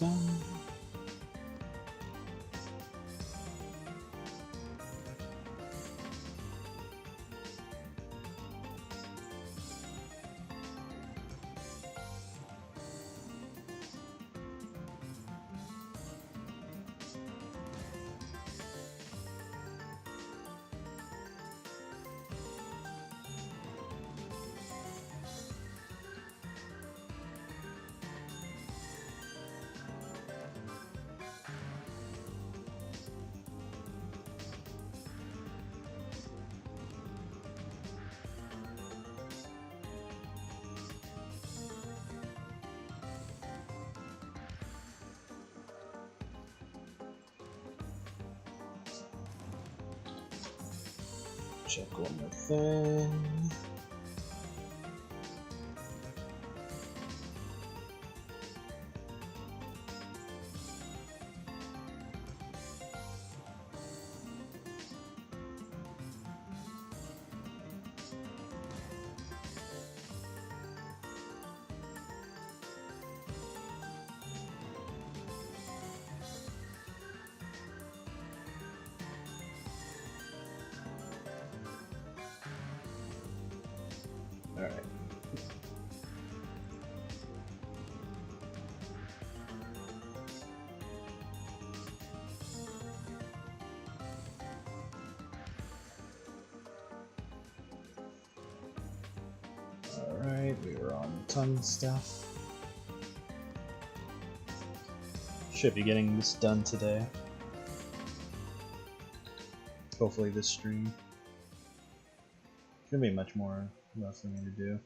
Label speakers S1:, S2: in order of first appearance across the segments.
S1: done. Check one more thing. All right. Alright, we were on ton stuff. Should be getting this done today. Hopefully this stream. Shouldn't be much more left for me to do.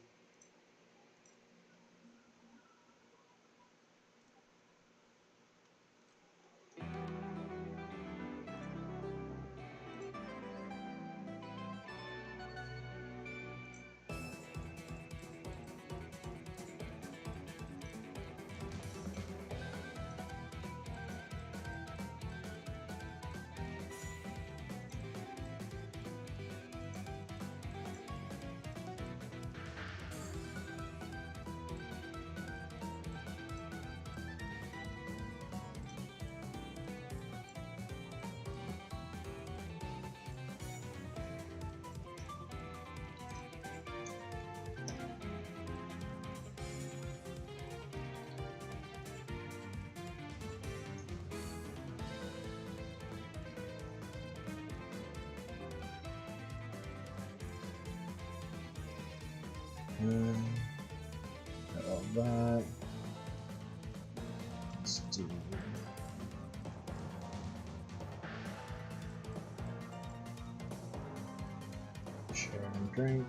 S1: Got all that. Let's do share and drink.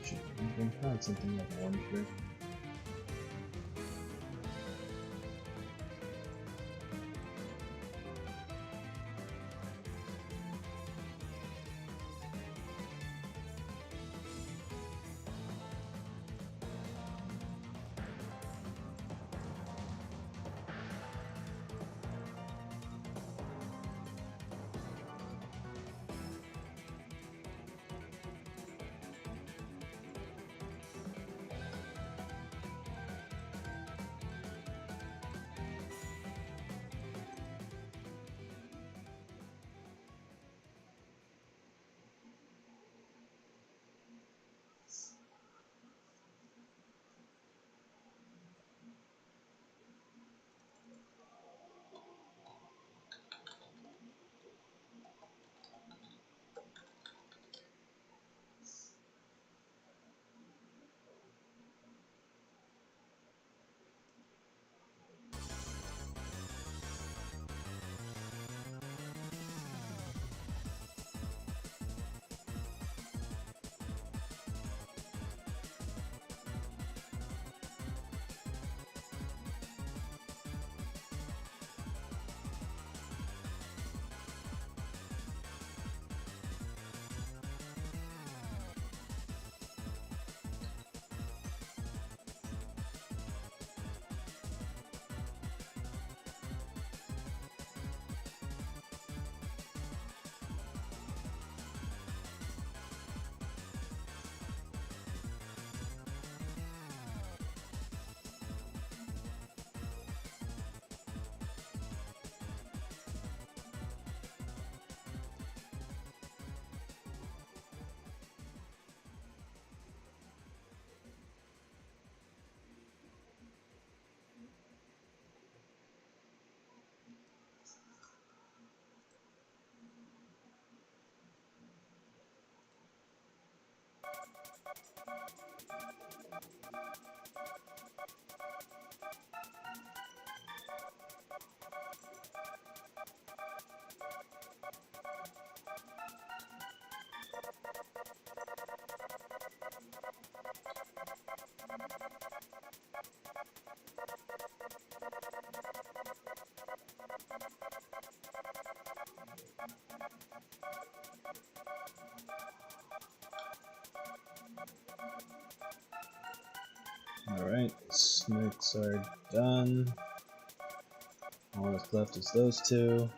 S1: Should have something like orange here. Alright, snakes are done. All that's left is those two.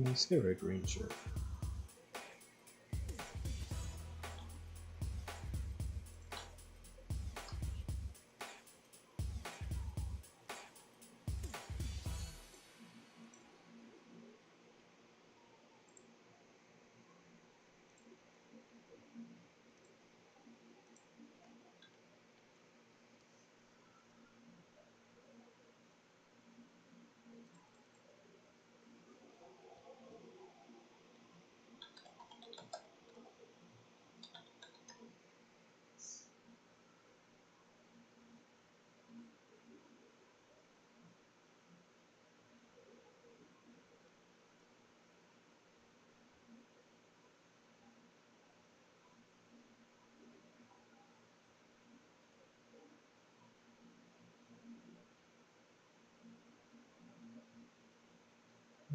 S1: Let's give her a green shirt.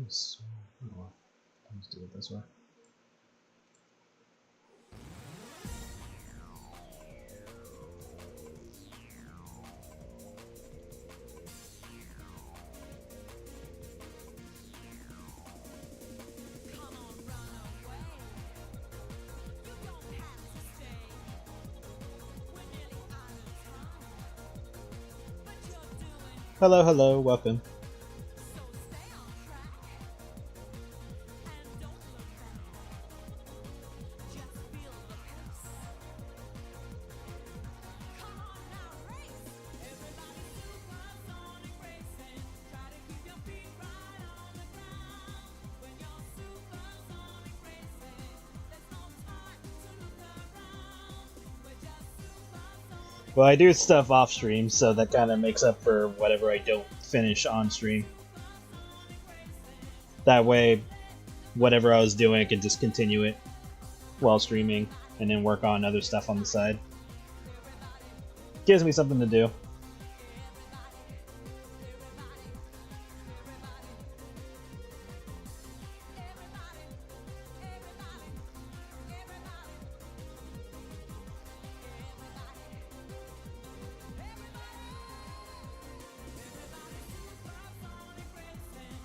S1: So, oh, let's do it this way. Hello, hello, welcome. Well, I do stuff off stream, so that kind of makes up for whatever I don't finish on stream. That way, whatever I was doing, I could just continue it while streaming, and then work on other stuff on the side. Gives me something to do.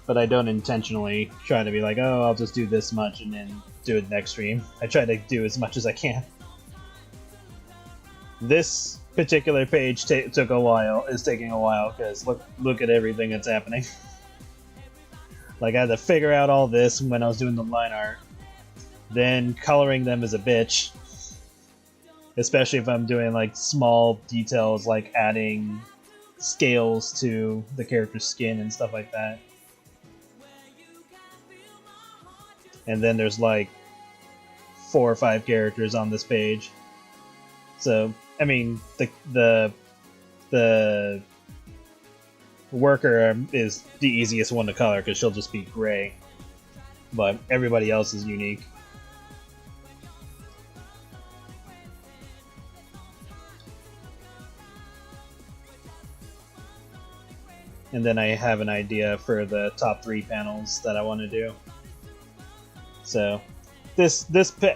S1: But I don't intentionally try to be like, oh, I'll just do this much and then do it next stream. I try to do as much as I can. This particular page took a while. Is taking a while because look at everything that's happening. Like I had to figure out all this when I was doing the line art. Then coloring them is a bitch. Especially if I'm doing like small details like adding scales to the character's skin and stuff like that. And then there's like 4 or 5 characters on this page. So, I mean, the worker is the easiest one to color because she'll just be gray. But everybody else is unique. And then I have an idea for the top 3 panels that I want to do. So, this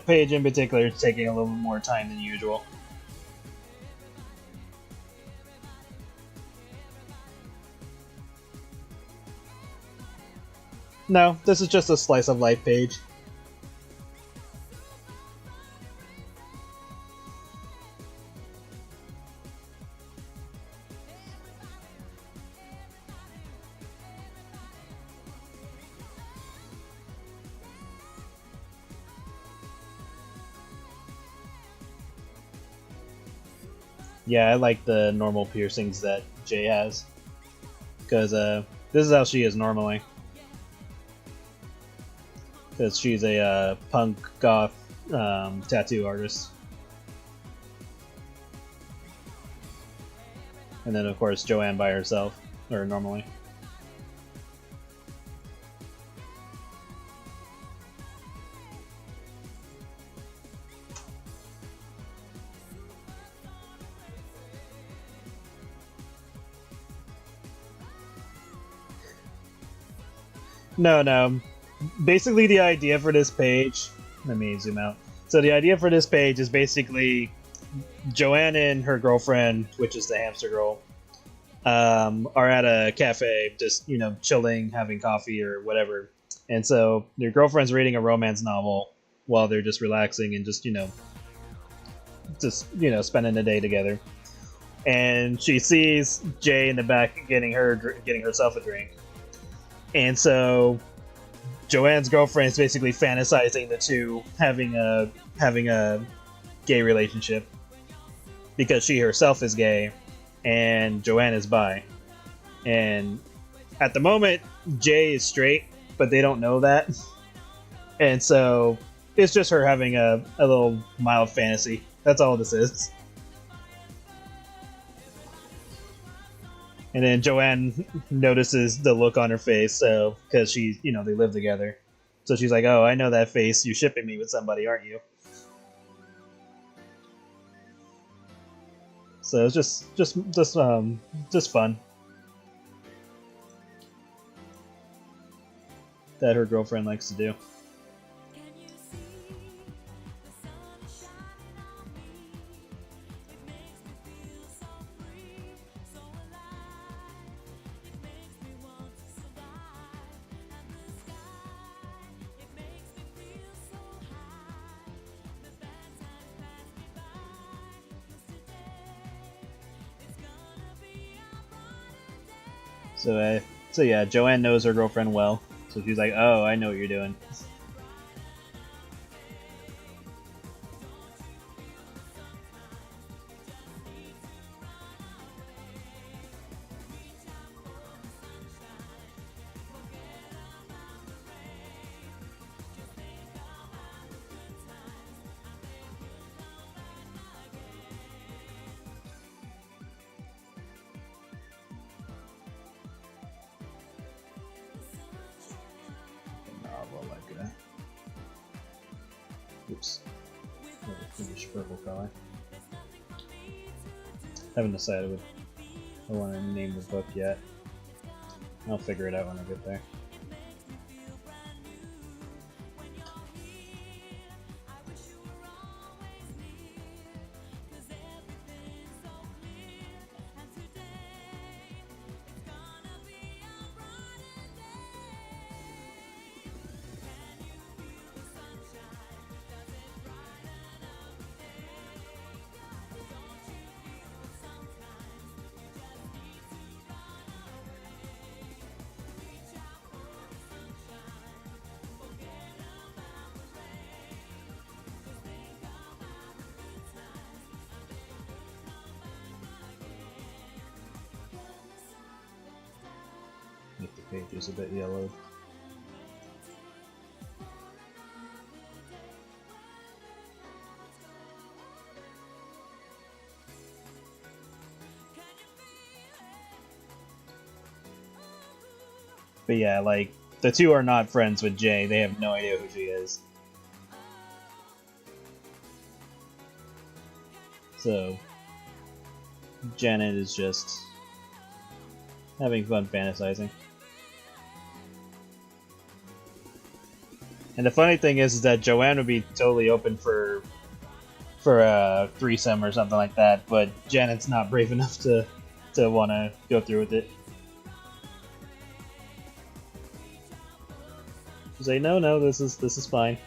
S1: page in particular is taking a little bit more time than usual. No, this is just a slice of life page. Yeah, I like the normal piercings that Jay has. Because this is how she is normally. Because she's a punk goth tattoo artist. And then of course Joanne by herself, or normally. No. Basically the idea for this page, let me zoom out. So the idea for this page is basically Joanne and her girlfriend, which is the hamster girl, are at a cafe, just, you know, chilling, having coffee or whatever. And so their girlfriend's reading a romance novel while they're just relaxing and just, you know, spending the day together. And she sees Jay in the back getting herself a drink. And so Joanne's girlfriend is basically fantasizing the two having a gay relationship because she herself is gay and Joanne is bi. And at the moment, Jay is straight, but they don't know that. And so it's just her having a little mild fantasy. That's all this is. And then Joanne notices the look on her face, so because she, you know, they live together. So she's like, "Oh, I know that face. You're shipping me with somebody, aren't you?" So it's just fun that her girlfriend likes to do. So yeah, Joanne knows her girlfriend well, so she's like, "Oh, I know what you're doing." Oops. Finish purple color. Haven't decided what I want to name the book yet. I'll figure it out when I get there. Make the pages a bit yellowed. But yeah, like, the two are not friends with Jay. They have no idea who she is. So, Janet is just having fun fantasizing. And the funny thing is that Joanne would be totally open for a threesome or something like that, but Janet's not brave enough to want to go through with it. She's like, no, this is fine.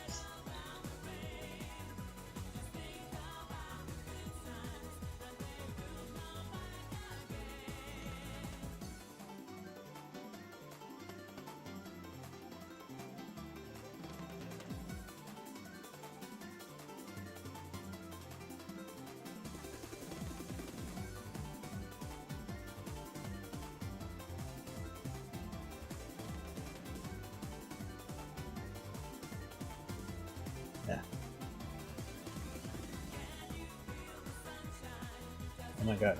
S1: Yeah. Oh my god.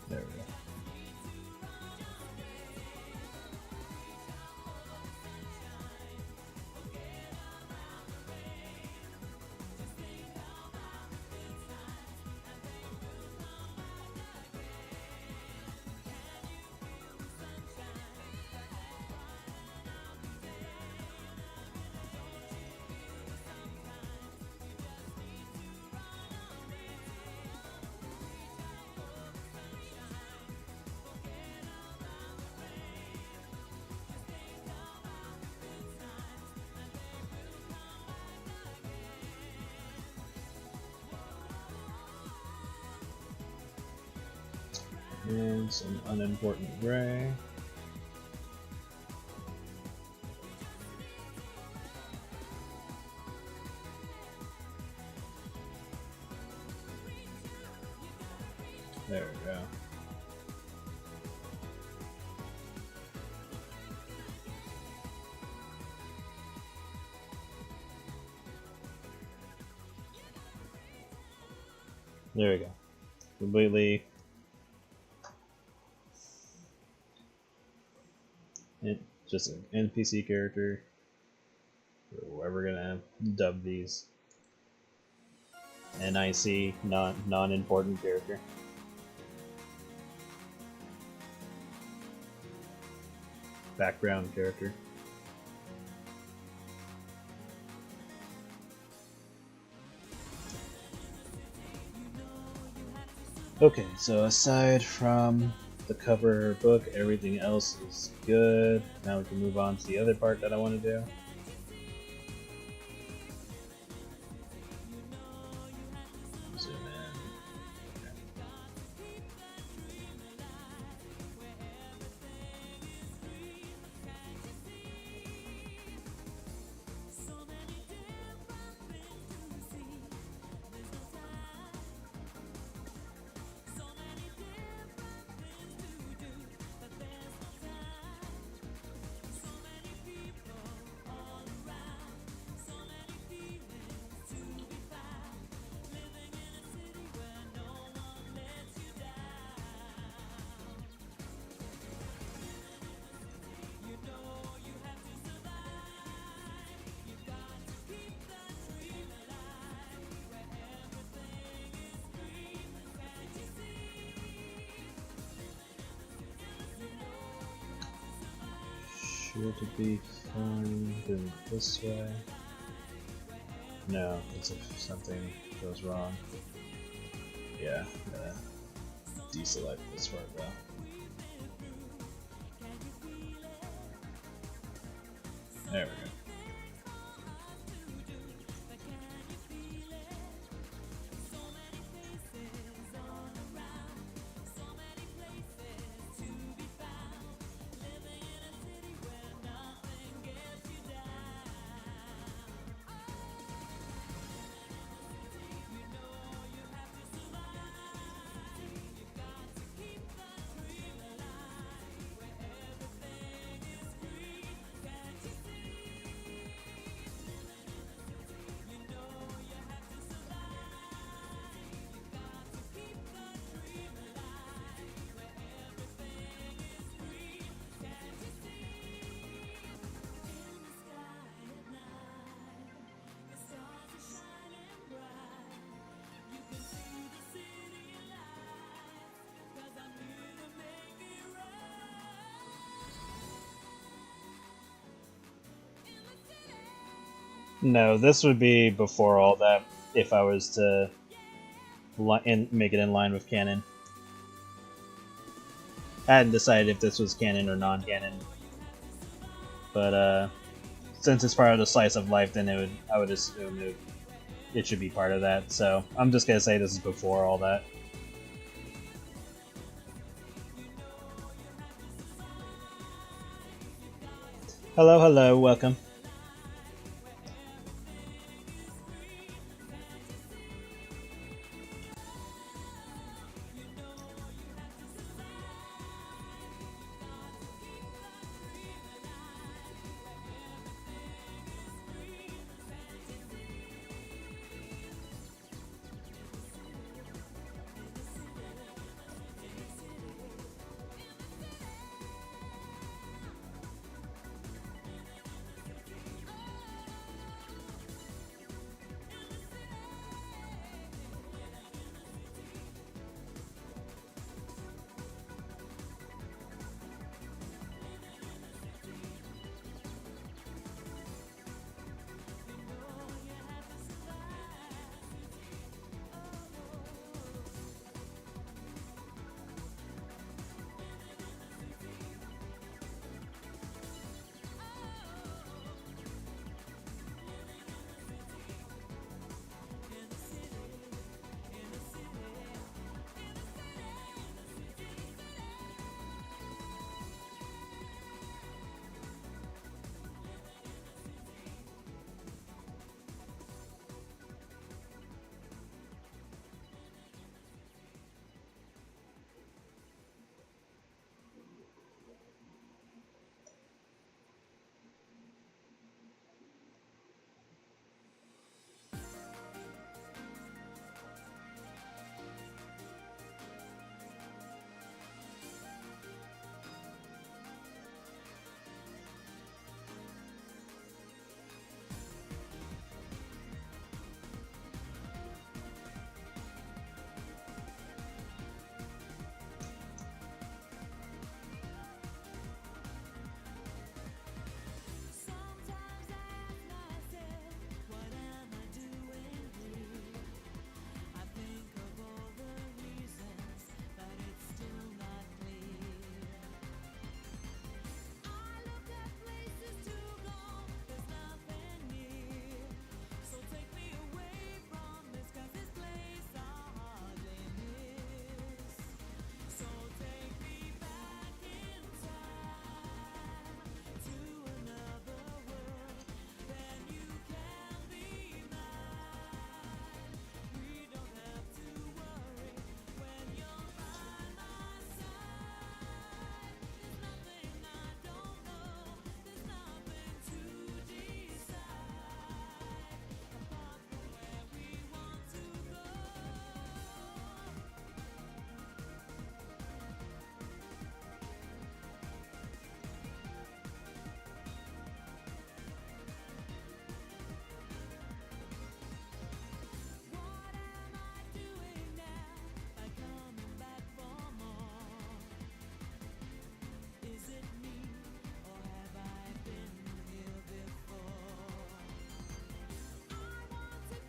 S1: There we go. And some unimportant gray. There we go. There we go. Completely. Just an NPC character. We're gonna dub these. NIC, non-important character. Background character. Okay, so aside from the cover book, everything else is good. Now we can move on to the other part that I want to do. Zoom in. Okay. Should be fine doing it this way. No, because if something goes wrong. Yeah, I'm gonna deselect this part though. There we go. No, this would be before all that if I was to make it in line with canon. I hadn't decided if this was canon or non-canon, but since it's part of the slice of life, then I would assume it should be part of that. So I'm just gonna say this is before all that. Hello, hello, welcome.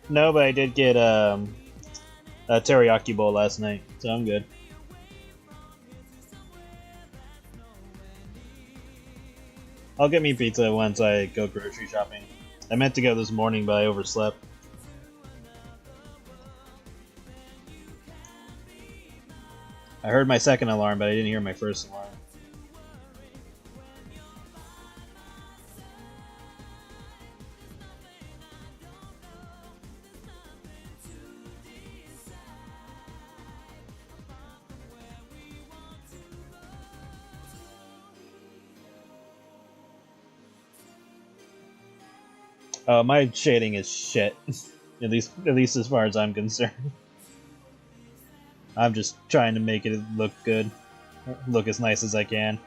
S1: No, but I did get a teriyaki bowl last night, so I'm good. I'll get me pizza once I go grocery shopping. I meant to go this morning, but I overslept. I heard my second alarm, but I didn't hear my first alarm. My shading is shit. at least as far as I'm concerned. I'm just trying to make it look good, look as nice as I can.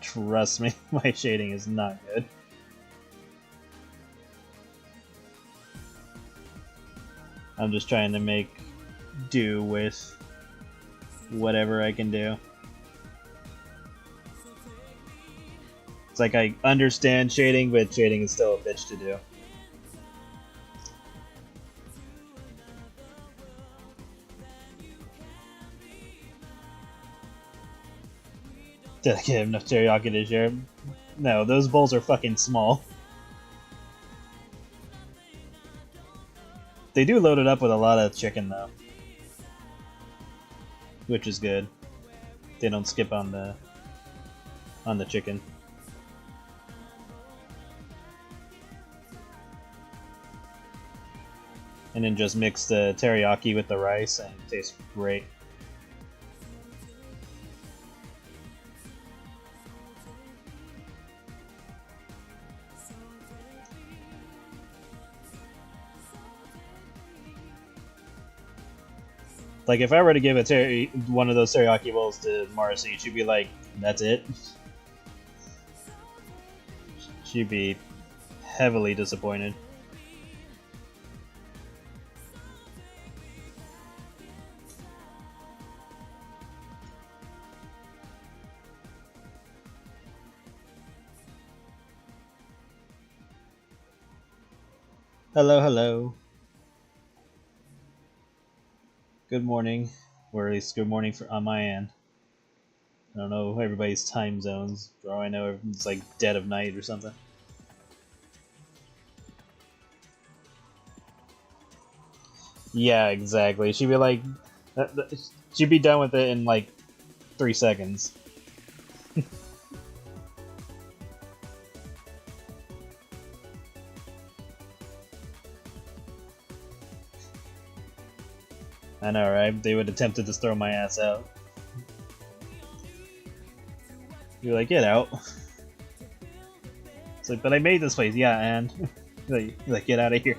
S1: Trust me, my shading is not good. I'm just trying to make do with whatever I can do. It's like I understand shading, but shading is still a bitch to do. Did I get enough teriyaki to share? No, those bowls are fucking small. They do load it up with a lot of chicken though, which is good. They don't skip on the chicken. And then just mix the teriyaki with the rice and it tastes great. Like, if I were to give one of those teriyaki bowls to Marcy, she'd be like, that's it? She'd be heavily disappointed. Hello, hello. Good morning. Or at least good morning on my end. I don't know everybody's time zones. For all I know, it's like dead of night or something. Yeah, exactly. She'd be like, she'd be done with it in like 3 seconds. I know, right? They would attempt to just throw my ass out. You're like, get out. It's like, but I made this place. Yeah, and like, get out of here.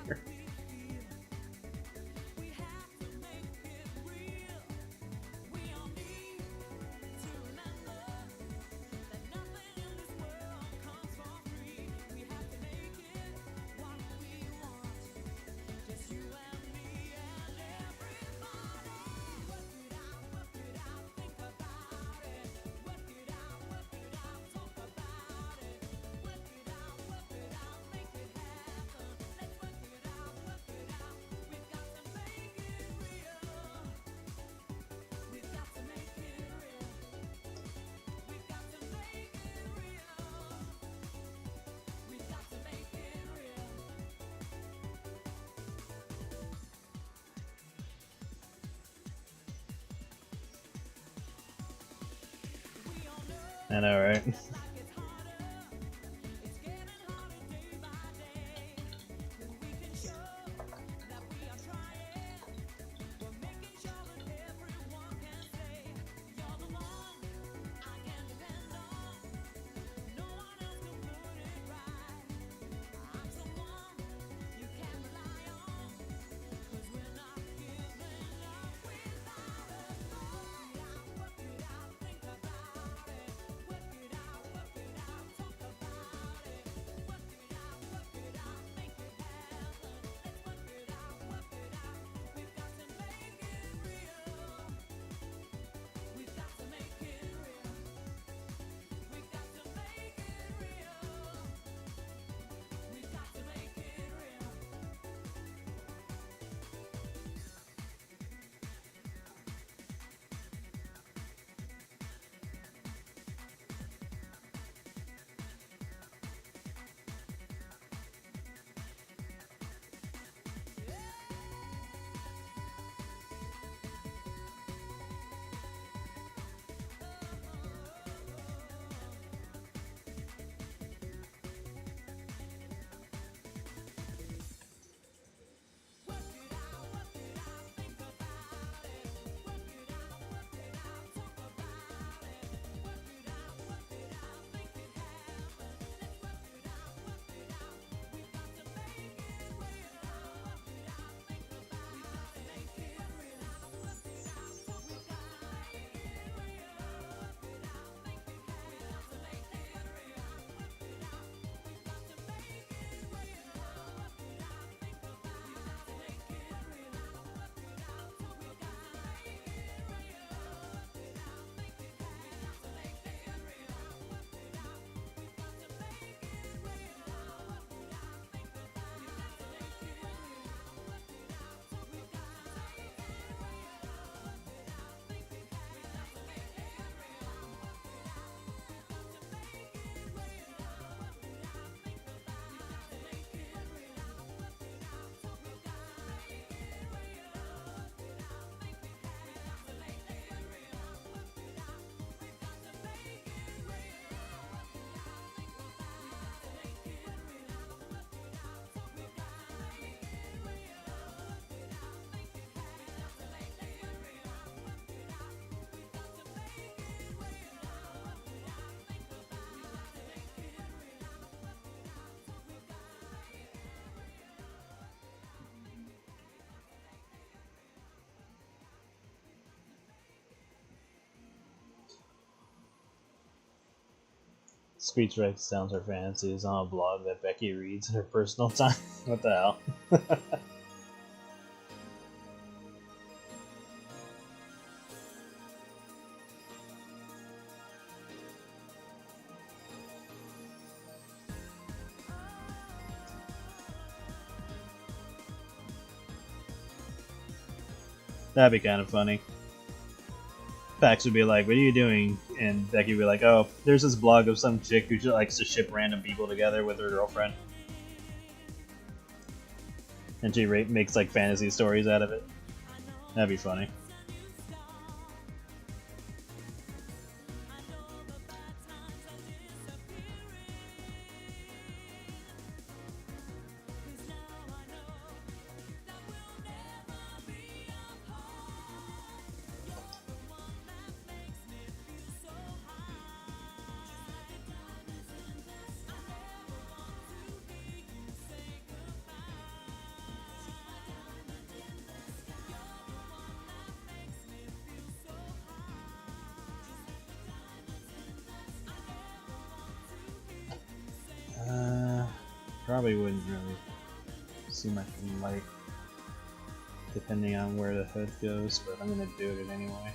S1: I know, right? Speech writes sounds her fantasies on a blog that Becky reads in her personal time. What the hell? That'd be kind of funny. Pax would be like, "What are you doing?" And Becky would be like, "Oh, there's this blog of some chick who just likes to ship random people together with her girlfriend, and she makes like fantasy stories out of it." That'd be funny. Probably wouldn't really see much light depending on where the hood goes, but I'm gonna do it anyway.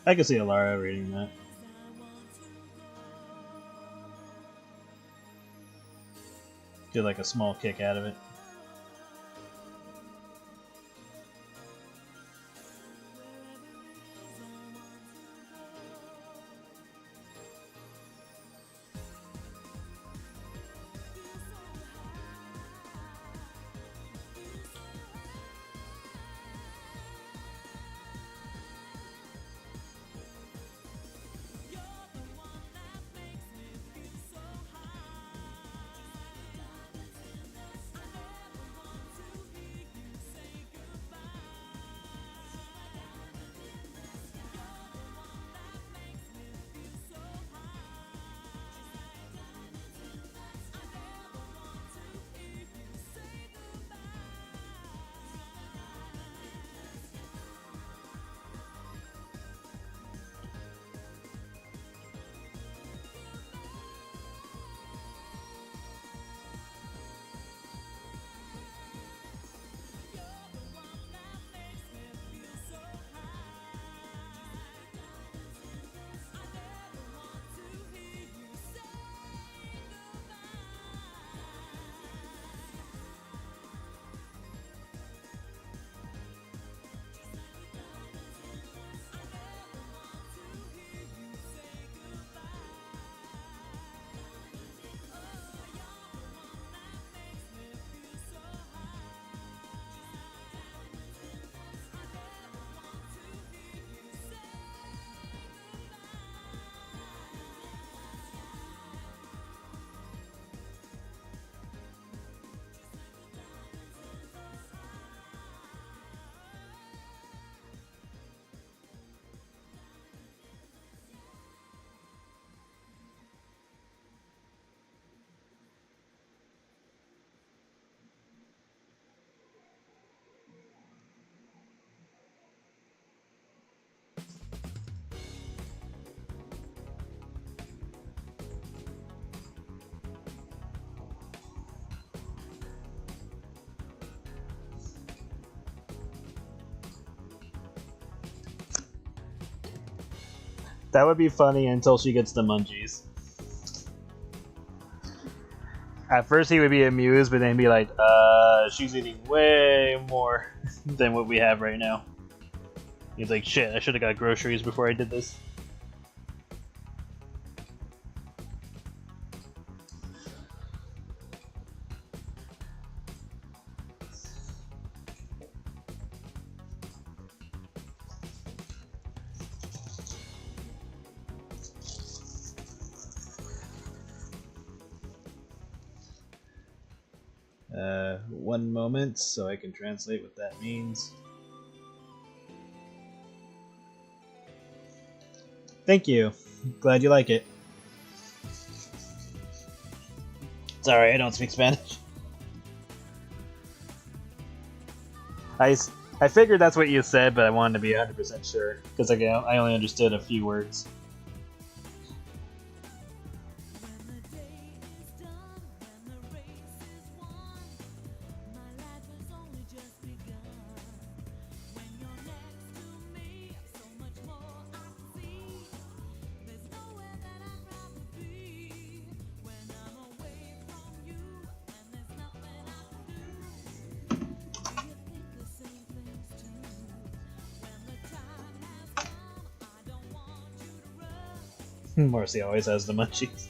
S1: I can see Alara reading that. Get like a small kick out of it. That would be funny until she gets the munchies. At first he would be amused, but then be like, she's eating way more than what we have right now. He's like, shit, I should have got groceries before I did this. One moment so I can translate what that means. Thank you. Glad you like it. Sorry, I don't speak Spanish. I figured that's what you said, but I wanted to be 100% sure, because again, I only understood a few words. Marcy always has the munchies.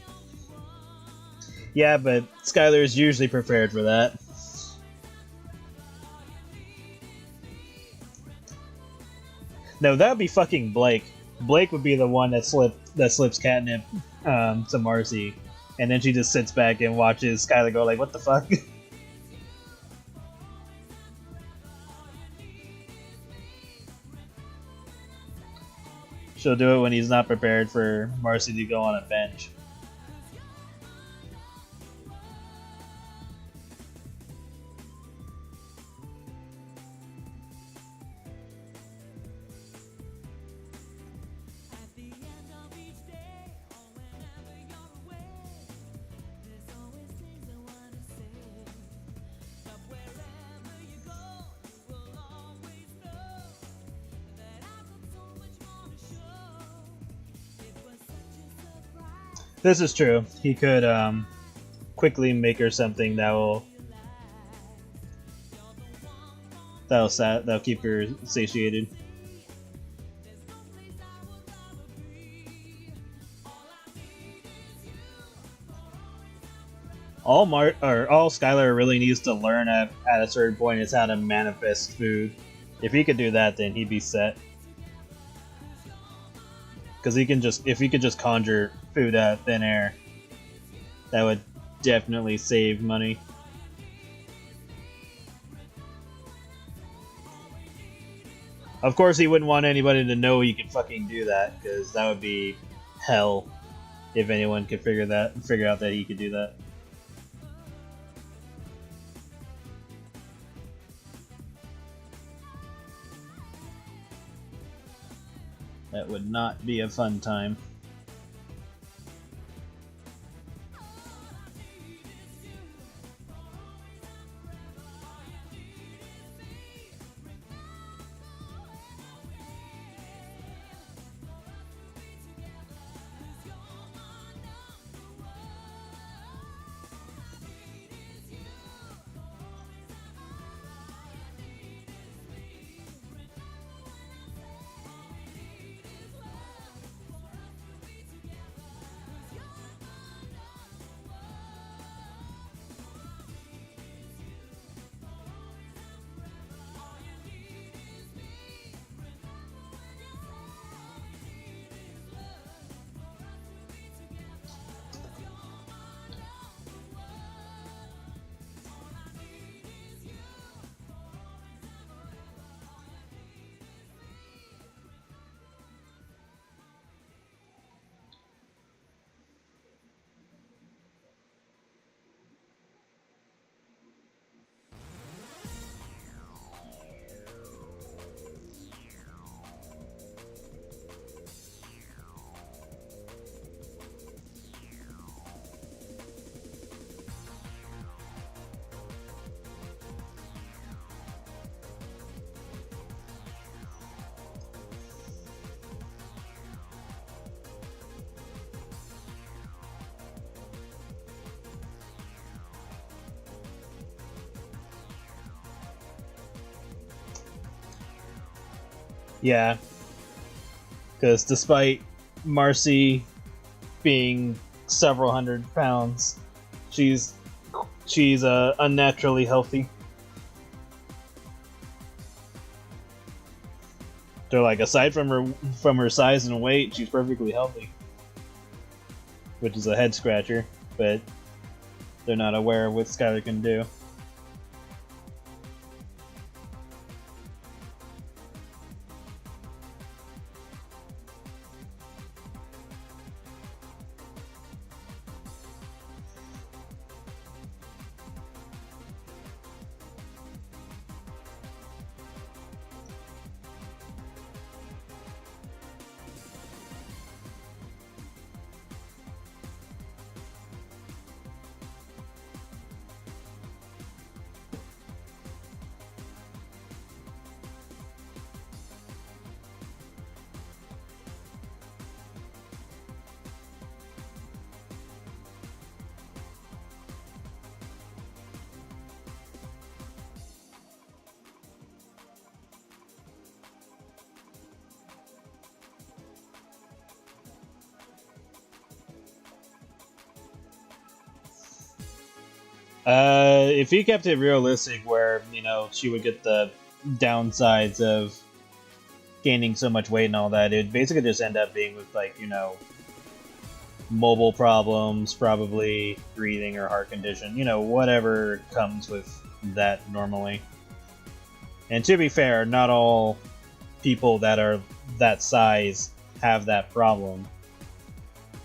S1: Yeah, but Skylar is usually prepared for that. No, that would be fucking Blake. Blake would be the one that slips catnip to Marcy, and then she just sits back and watches Skylar go like, "What the fuck?" She'll do it when he's not prepared for Marcy to go on a bench. This is true. He could quickly make her something that'll keep her satiated. All Skylar really needs to learn at a certain point is how to manifest food. If he could do that, then he'd be set. Because if he could just conjure food out of thin air, that would definitely save money. Of course, he wouldn't want anybody to know he could fucking do that, because that would be hell if anyone could figure out that he could do that. That would not be a fun time. Yeah, because despite Marcy being several hundred pounds, she's unnaturally healthy. They're like, aside from her size and weight, she's perfectly healthy, which is a head scratcher. But they're not aware of what Skylar can do. If he kept it realistic, where she would get the downsides of gaining so much weight and all that, it would basically just end up being with mobile problems, probably breathing or heart condition, whatever comes with that normally. And to be fair, not all people that are that size have that problem,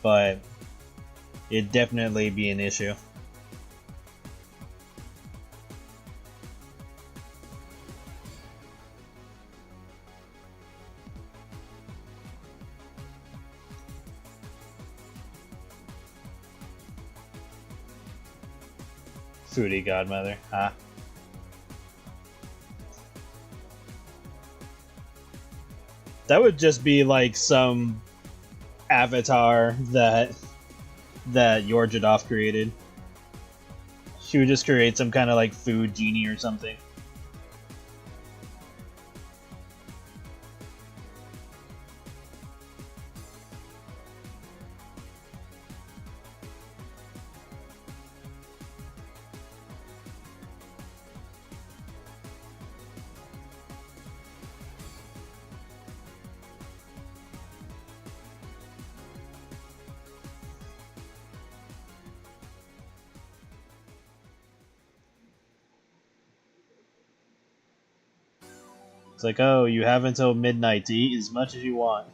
S1: but it'd definitely be an issue. Foodie godmother, huh? That would just be like some avatar that Yorjadov created. She would just create some kind of like food genie or something. It's like, oh, you have until midnight to eat as much as you want.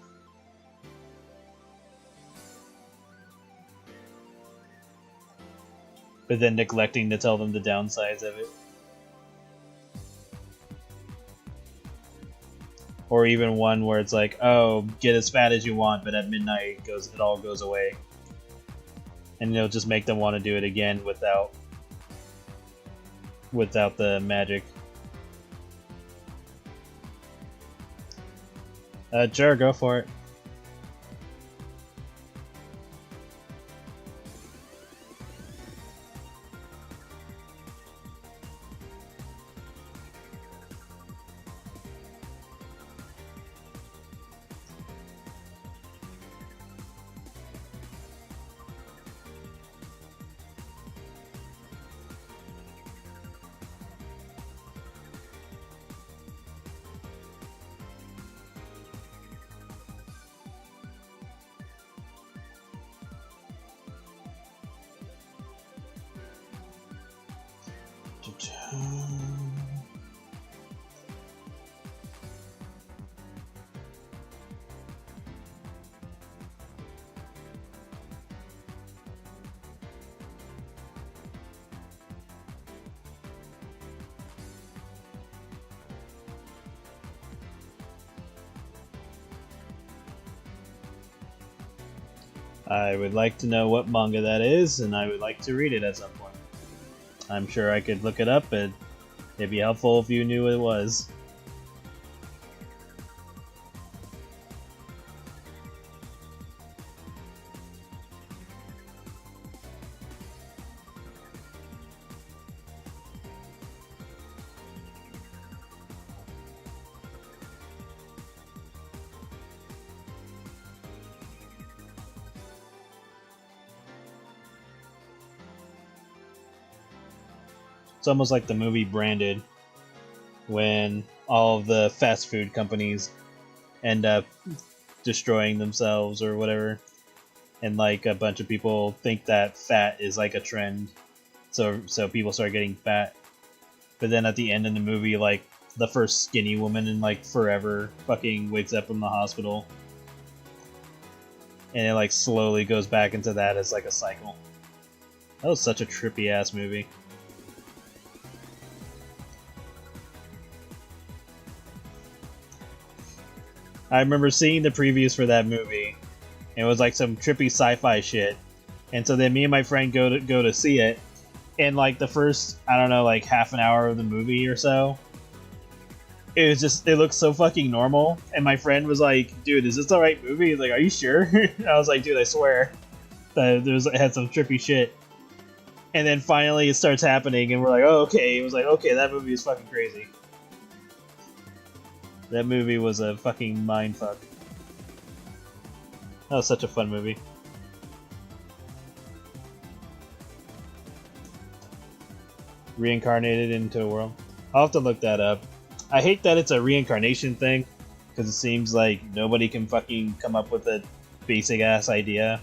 S1: But then neglecting to tell them the downsides of it. Or even one where it's like, oh, get as fat as you want, but at midnight it all goes away. And it'll just make them want to do it again without the magic. Sure, go for it. I would like to know what manga that is, and I would like to read it at some point. I'm sure I could look it up, but it'd be helpful if you knew what it was. It's almost like the movie Branded, when all of the fast food companies end up destroying themselves or whatever, and like a bunch of people think that fat is like a trend, so people start getting fat. But then at the end of the movie, like the first skinny woman in like forever fucking wakes up in the hospital, and it like slowly goes back into that as like a cycle. That was such a trippy ass movie. I remember seeing the previews for that movie. It was like some trippy sci-fi shit, and so then me and my friend go to see it, and like the first, I don't know, like half an hour of the movie or so, it looked so fucking normal, and my friend was like, "Dude, is this the right movie?" He's like, "Are you sure?" I was like, "Dude, I swear that it had some trippy shit." And then finally it starts happening, and we're like, "Oh, okay." It was like, "Okay, that movie is fucking crazy." That movie was a fucking mindfuck. That was such a fun movie. Reincarnated into a world. I'll have to look that up. I hate that it's a reincarnation thing, because it seems like nobody can fucking come up with a basic ass idea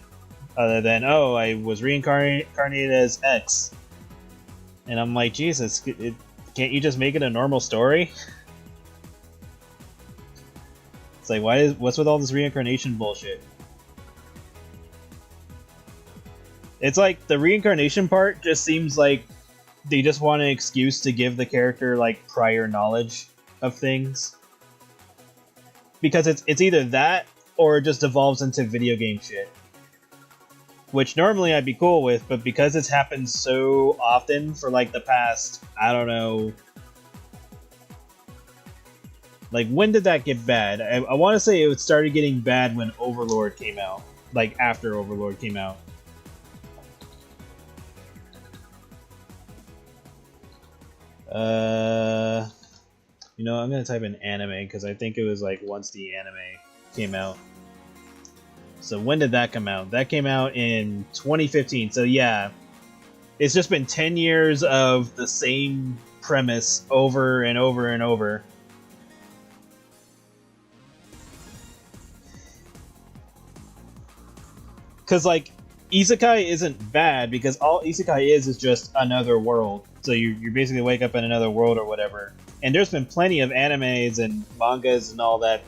S1: other than, oh, I was reincarnated as X. And I'm like, Jesus, can't you just make it a normal story? It's like, what's with all this reincarnation bullshit? It's like the reincarnation part just seems like they just want an excuse to give the character like prior knowledge of things, because it's either that or it just evolves into video game shit, which normally I'd be cool with, but because it's happened so often for like the past, I don't know, like when did that get bad? I want to say it started getting bad when Overlord came out, like after Overlord came out. You know, I'm gonna type in anime because I think it was like once the anime came out. So when did that come out? That came out in 2015. So yeah, it's just been 10 years of the same premise over and over and over. Because like Isekai isn't bad, because all Isekai is just another world. So you basically wake up in another world or whatever. And there's been plenty of animes and mangas and all that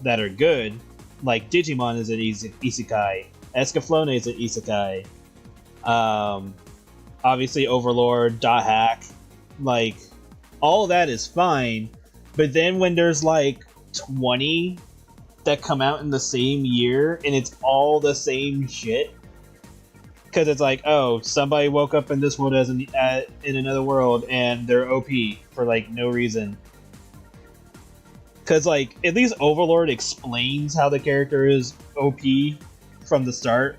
S1: are good. Like Digimon is an Isekai. Escaflowne is an Isekai. Obviously Overlord, Dot Hack. Like, all that is fine. But then when there's like 20 that come out in the same year and it's all the same shit, because it's like, oh, somebody woke up in this world as in another world and they're OP for like no reason. Because like at least Overlord explains how the character is OP from the start,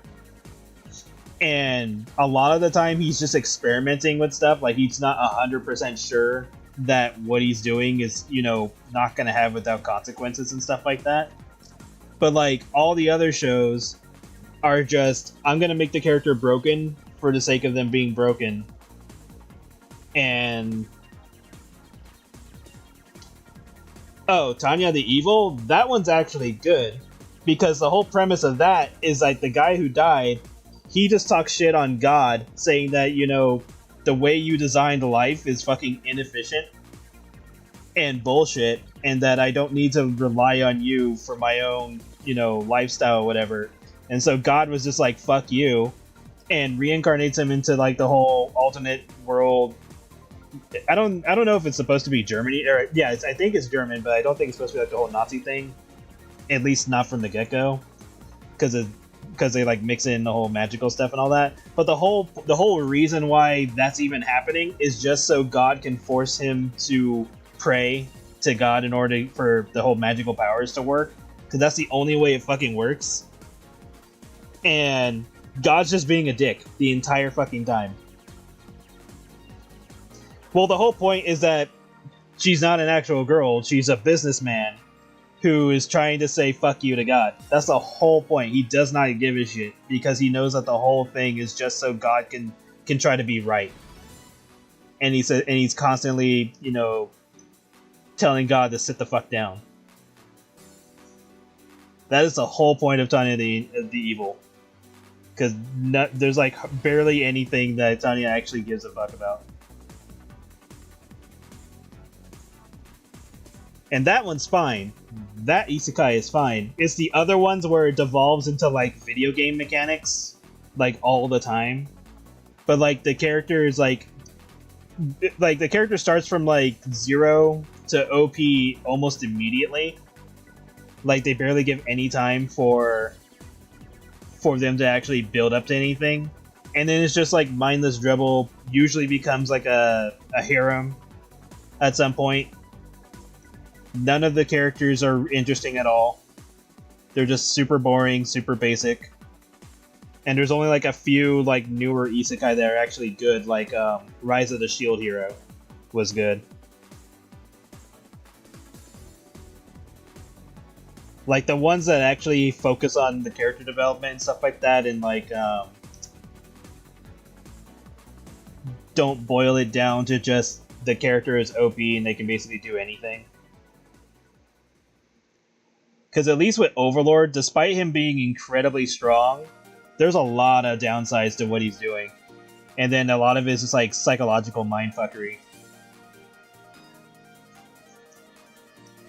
S1: and a lot of the time he's just experimenting with stuff. Like he's not 100% sure that what he's doing is, you know, not gonna have without consequences and stuff like that. But like all the other shows are just, I'm gonna make the character broken for the sake of them being broken. And oh, Tanya the Evil, that one's actually good, because the whole premise of that is like the guy who died, he just talks shit on God, saying that, you know, the way you designed life is fucking inefficient and bullshit, and that I don't need to rely on you for my own, you know, lifestyle or whatever. And so God was just like, fuck you, and reincarnates him into like the whole alternate world. I don't know if it's supposed to be Germany, or yeah, I think it's German, but I don't think it's supposed to be like the whole Nazi thing. At least not from the get-go, because they like mix in the whole magical stuff and all that. But the whole reason why that's even happening is just so God can force him to pray to God in order for the whole magical powers to work, because that's the only way it fucking works. And God's just being a dick the entire fucking time. Well, the whole point is that she's not an actual girl, she's a businessman who is trying to say fuck you to God. That's the whole point. He does not give a shit, because he knows that the whole thing is just so God can try to be right. and he's constantly, you know, telling God to sit the fuck down. That is the whole point of Tanya the Evil, because there's like barely anything that Tanya actually gives a fuck about. And that one's fine. That isekai is fine. It's the other ones where it devolves into like video game mechanics, like all the time. But like the character is like the character starts from like 0 to OP almost immediately. Like they barely give any time for them to actually build up to anything. And then it's just like mindless dribble, usually becomes like a harem at some point. None of the characters are interesting at all. They're just super boring, super basic. And there's only like a few like newer isekai that are actually good, like Rise of the Shield Hero was good. Like the ones that actually focus on the character development and stuff like that, and like don't boil it down to just the character is OP and they can basically do anything. Because at least with Overlord, despite him being incredibly strong, there's a lot of downsides to what he's doing. And then a lot of it is just like psychological mindfuckery.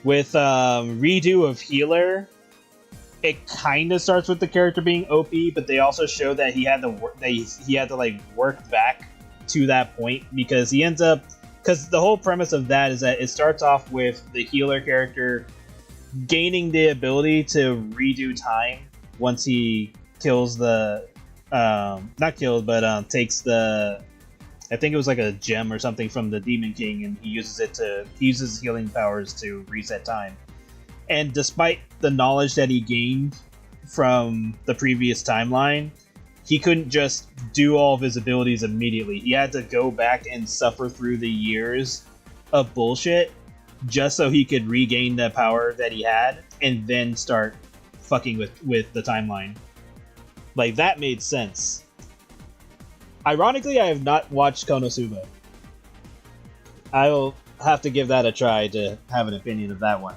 S1: With Redo of Healer, it kind of starts with the character being OP, but they also show that he had to like work back to that point, because he ends up, because the whole premise of that is that it starts off with the healer character gaining the ability to redo time once he kills the not kills, but takes the, I think it was like a gem or something from the Demon King, and he uses healing powers to reset time. And despite the knowledge that he gained from the previous timeline, he couldn't just do all of his abilities immediately. He had to go back and suffer through the years of bullshit just so he could regain the power that he had and then start fucking with the timeline. Like, that made sense. Ironically, I have not watched Konosuba. I will have to give that a try to have an opinion of that one.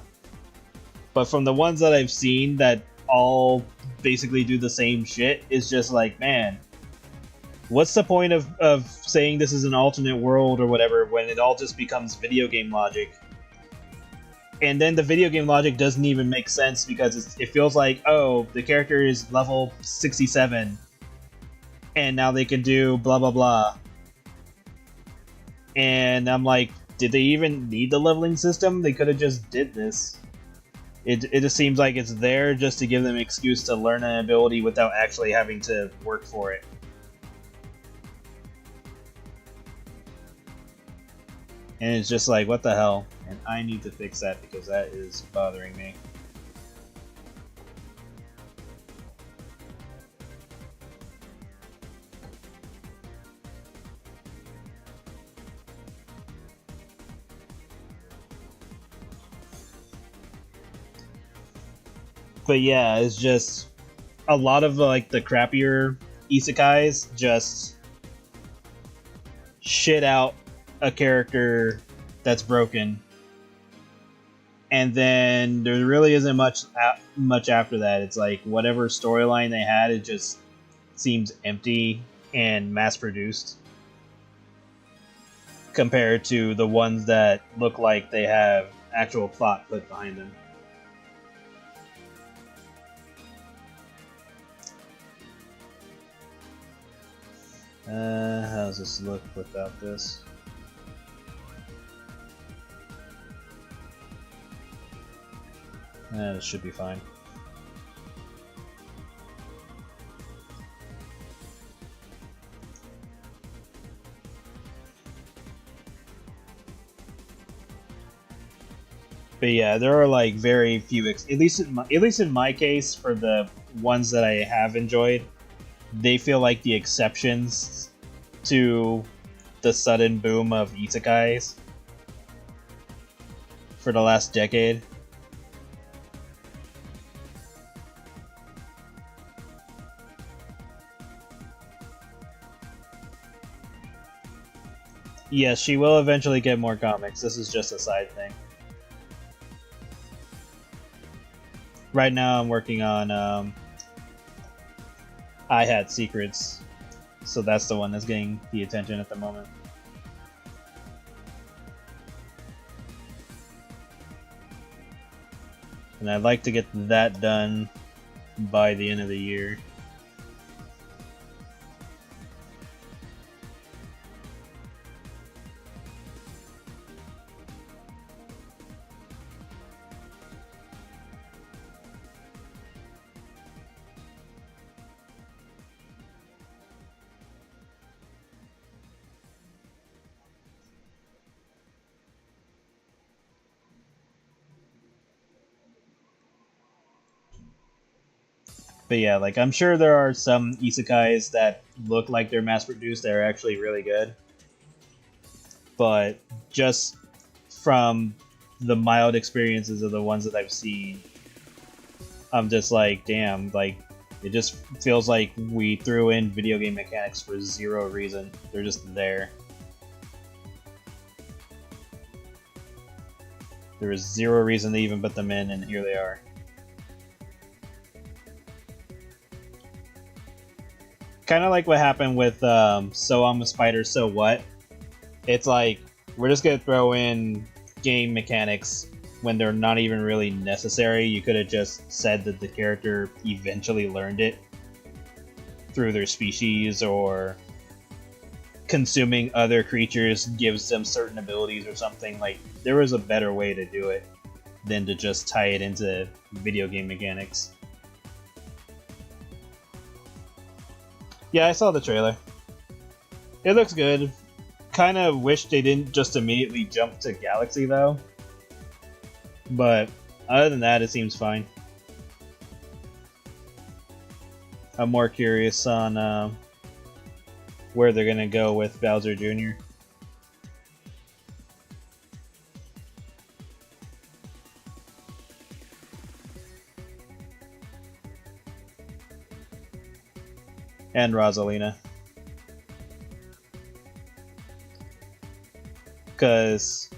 S1: But from the ones that I've seen that all basically do the same shit, it's just like, man, what's the point of saying this is an alternate world or whatever when it all just becomes video game logic? And then the video game logic doesn't even make sense, because it feels like, oh, the character is level 67 and now they can do blah blah blah. And I'm like, did they even need the leveling system? They could have just did this. It just seems like it's there just to give them an excuse to learn an ability without actually having to work for it. And it's just like, what the hell? And I need to fix that because that is bothering me. But yeah, it's just a lot of like the crappier isekais just shit out a character that's broken, and then there really isn't much after that. It's like whatever storyline they had, it just seems empty and mass-produced compared to the ones that look like they have actual plot put behind them. How does this look without this? This should be fine. But yeah, there are like very few, at least in my case, for the ones that I have enjoyed, they feel like the exceptions to the sudden boom of isekais for the last decade. Yes, she will eventually get more comics. This is just a side thing. Right now, I'm working on I Had Secrets, so that's the one that's getting the attention at the moment. And I'd like to get that done by the end of the year. But yeah, like I'm sure there are some isekais that look like they're mass produced that are actually really good. But just from the mild experiences of the ones that I've seen, I'm just like, damn, like it just feels like we threw in video game mechanics for zero reason. They're just there. There was zero reason to even put them in, and here they are. Kind of like what happened with So I'm a Spider, So What? It's like, we're just gonna throw in game mechanics when they're not even really necessary. You could have just said that the character eventually learned it through their species, or consuming other creatures gives them certain abilities or something. Like, there was a better way to do it than to just tie it into video game mechanics. Yeah, I saw the trailer. It looks good. Kind of wish they didn't just immediately jump to Galaxy though. But other than that, it seems fine. I'm more curious on where they're gonna go with Bowser Jr. and Rosalina. Because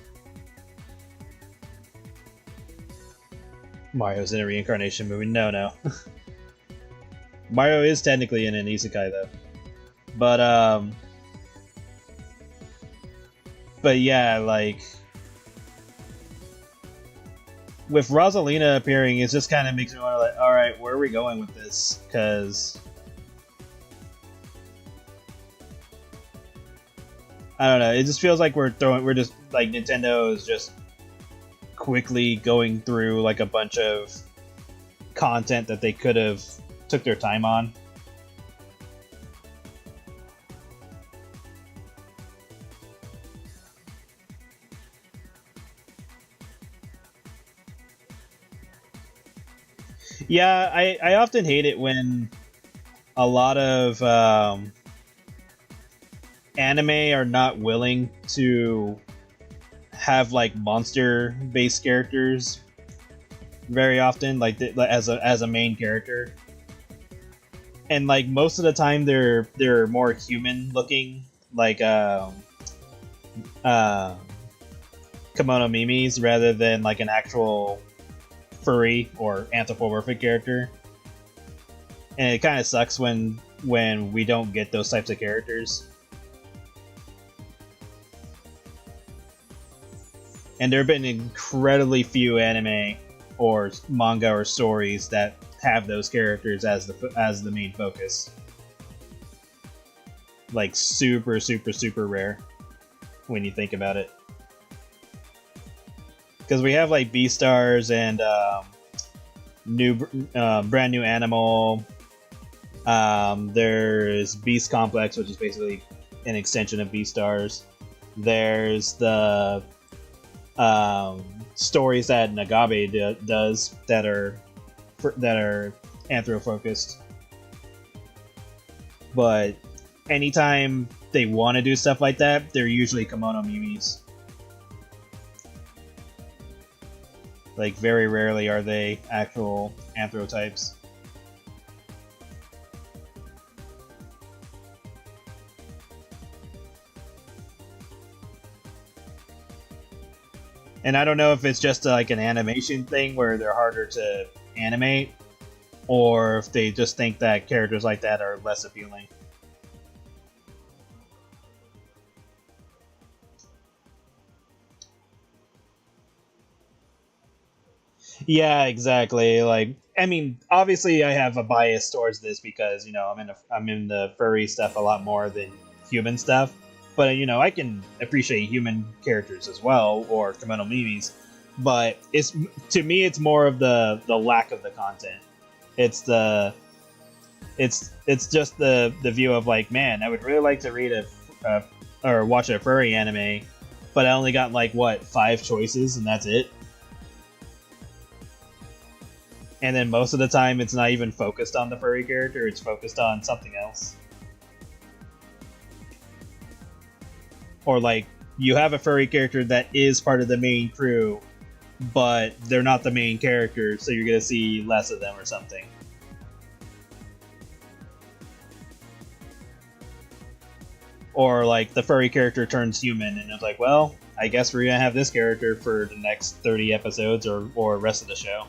S1: Mario's in a reincarnation movie. No. Mario is technically in an isekai though. But yeah, like with Rosalina appearing, it just kind of makes me want to like, all right, where are we going with this? Because I don't know. It just feels like we're just like Nintendo is just quickly going through like a bunch of content that they could have took their time on. Yeah, I often hate it when a lot of anime are not willing to have like monster based characters very often, like as a main character, and like most of the time they're more human looking, like uh, kimono mimis, rather than like an actual furry or anthropomorphic character. And it kind of sucks when we don't get those types of characters. And there have been incredibly few anime or manga or stories that have those characters as the main focus. Like super rare when you think about it. Because we have like Beastars and brand new animal. There's Beast Complex, which is basically an extension of Beastars. There's the stories that Nagabe does that are anthro focused. But anytime they want to do stuff like that, they're usually kimono mimis. Like, very rarely are they actual anthro types. And I don't know if it's just like an animation thing where they're harder to animate, or if they just think that characters like that are less appealing. Yeah, exactly. Like, I mean, obviously, I have a bias towards this because I'm in the furry stuff a lot more than human stuff. But I can appreciate human characters as well, or Komodo Mimis. But it's to me, it's more of the lack of the content. It's the it's just the view of like, man, I would really like to read a or watch a furry anime, but I only got like what 5 choices, and that's it. And then most of the time it's not even focused on the furry character, it's focused on something else. Or like you have a furry character that is part of the main crew, but they're not the main character, so you're gonna see less of them or something. Or like the furry character turns human and it's like, well, I guess we're gonna have this character for the next 30 episodes or rest of the show.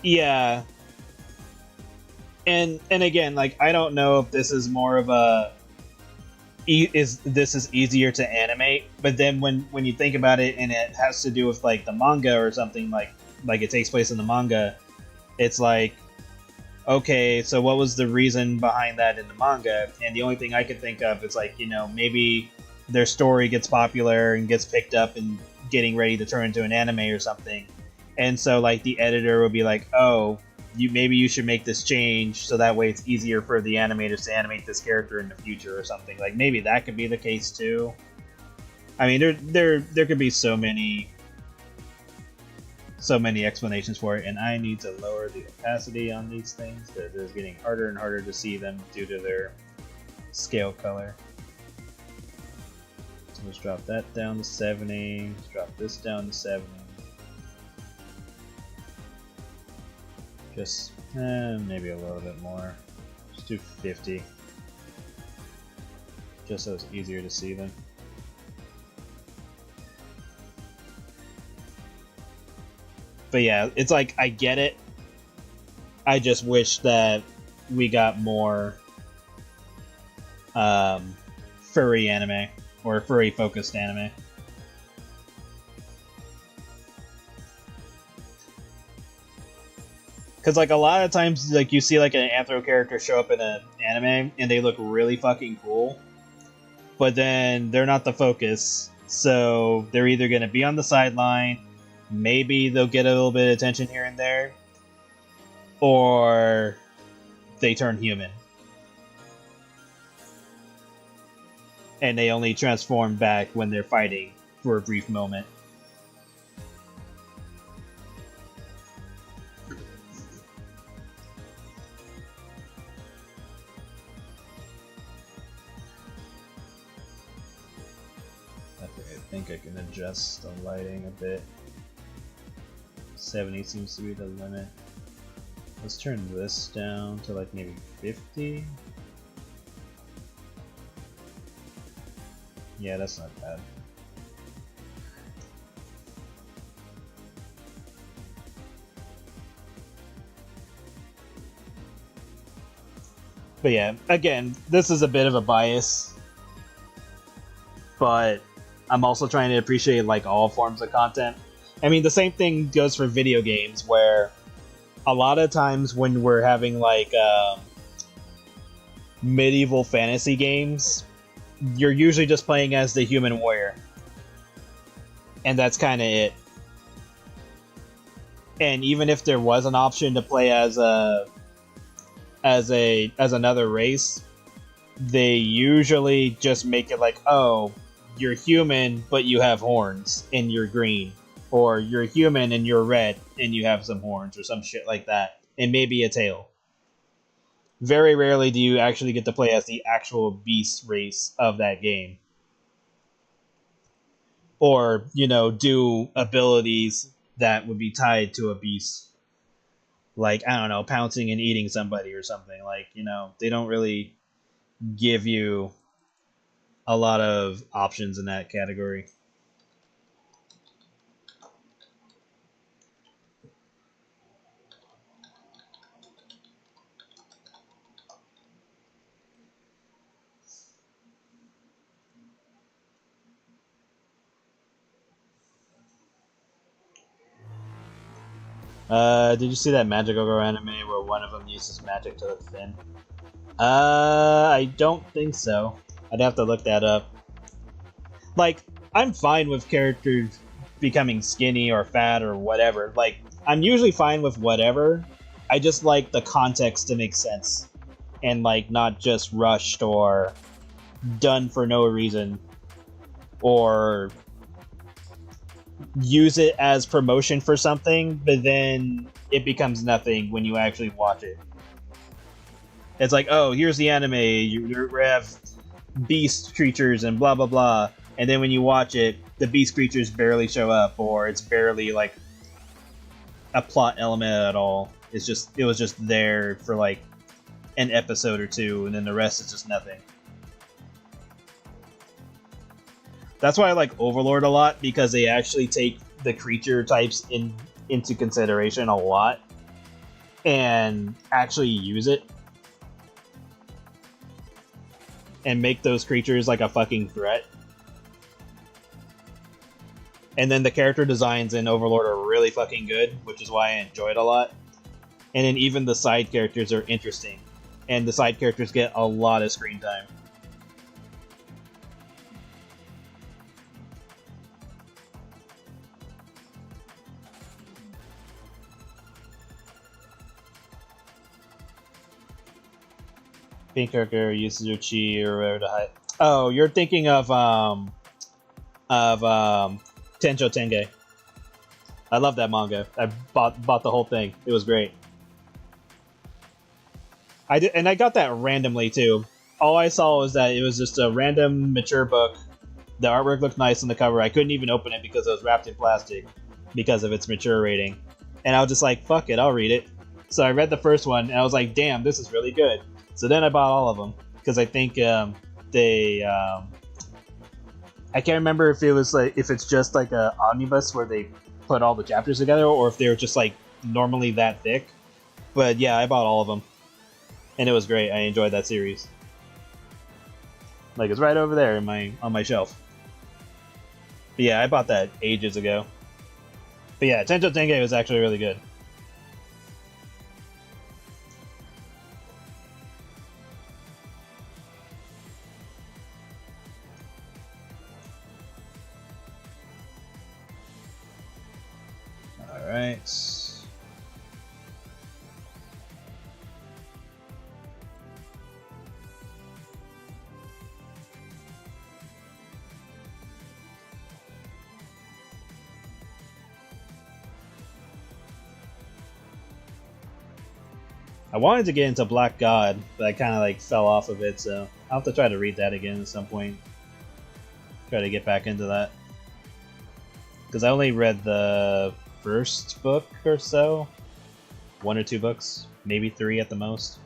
S1: Yeah, and again, like I don't know if this is more of a is this is easier to animate, but then when you think about it and it has to do with like the manga or something like it takes place in the manga, it's like, okay, so what was the reason behind that in the manga? And the only thing I could think of is like, maybe their story gets popular and gets picked up and getting ready to turn into an anime or something. And so like the editor would be like, oh, maybe you should make this change so that way it's easier for the animators to animate this character in the future or something. Like maybe that could be the case too. I mean, there could be so many explanations for it, and I need to lower the opacity on these things because it's getting harder and harder to see them due to their scale color. So let's drop that down to 70. Let's drop this down to 70. Just maybe a little bit more. Just do 50. Just so it's easier to see them. But yeah, it's like, I get it. I just wish that we got more furry anime or furry focused anime. Because like a lot of times, like you see like an anthro character show up in an anime and they look really fucking cool, but then they're not the focus. So they're either going to be on the sideline, maybe they'll get a little bit of attention here and there, or they turn human. And they only transform back when they're fighting for a brief moment. Okay, I think I can adjust the lighting a bit. 70 seems to be the limit. Let's turn this down to like maybe 50. Yeah, that's not bad. But yeah, again, this is a bit of a bias, but I'm also trying to appreciate like all forms of content. I mean, the same thing goes for video games, where a lot of times when we're having like medieval fantasy games, you're usually just playing as the human warrior, and that's kind of it. And even if there was an option to play as another race, they usually just make it like, oh, you're human but you have horns and you're green, or you're human and you're red and you have some horns or some shit like that, and maybe a tail. Very rarely do you actually get to play as the actual beast race of that game, or do abilities that would be tied to a beast. like, I don't know, pouncing and eating somebody or something. Like, they don't really give you a lot of options in that category. Did you see that Magical Girl anime where one of them uses magic to look thin? I don't think so. I'd have to look that up. Like, I'm fine with characters becoming skinny or fat or whatever. Like, I'm usually fine with whatever. I just like the context to make sense. And, like, not just rushed or done for no reason. Or use it as promotion for something, but then it becomes nothing when you actually watch it. It's like, oh, here's the anime, you have beast creatures and blah blah blah, and then when you watch it, the beast creatures barely show up, or it's barely like a plot element at all. It was just there for like an episode or two, and then the rest is just nothing. That's why I like Overlord a lot, because they actually take the creature types into consideration a lot and actually use it and make those creatures like a fucking threat. And then the character designs in Overlord are really fucking good, which is why I enjoy it a lot. And then even the side characters are interesting, and the side characters get a lot of screen time. Pink character uses your chi or whatever to hide. Oh, you're thinking of Tenjo Tenge. I love that manga. I bought the whole thing. It was great. I did, and I got that randomly too. All I saw was that it was just a random mature book. The artwork looked nice on the cover. I couldn't even open it because it was wrapped in plastic because of its mature rating. And I was just like, fuck it, I'll read it. So I read the first one, and I was like, damn, this is really good. So then I bought all of them, because I think I can't remember if it was like, if it's just like a omnibus where they put all the chapters together, or if they were just like normally that thick. But yeah, I bought all of them, and it was great. I enjoyed that series. Like, it's right over there on my shelf. But yeah, I bought that ages ago. But yeah, Tenjo Tenge was actually really good. Alright. I wanted to get into Black God, but I kind of like fell off of it, so I'll have to try to read that again at some point. Try to get back into that. Because I only read the first book or so. 1 or 2 books, maybe 3 at the most.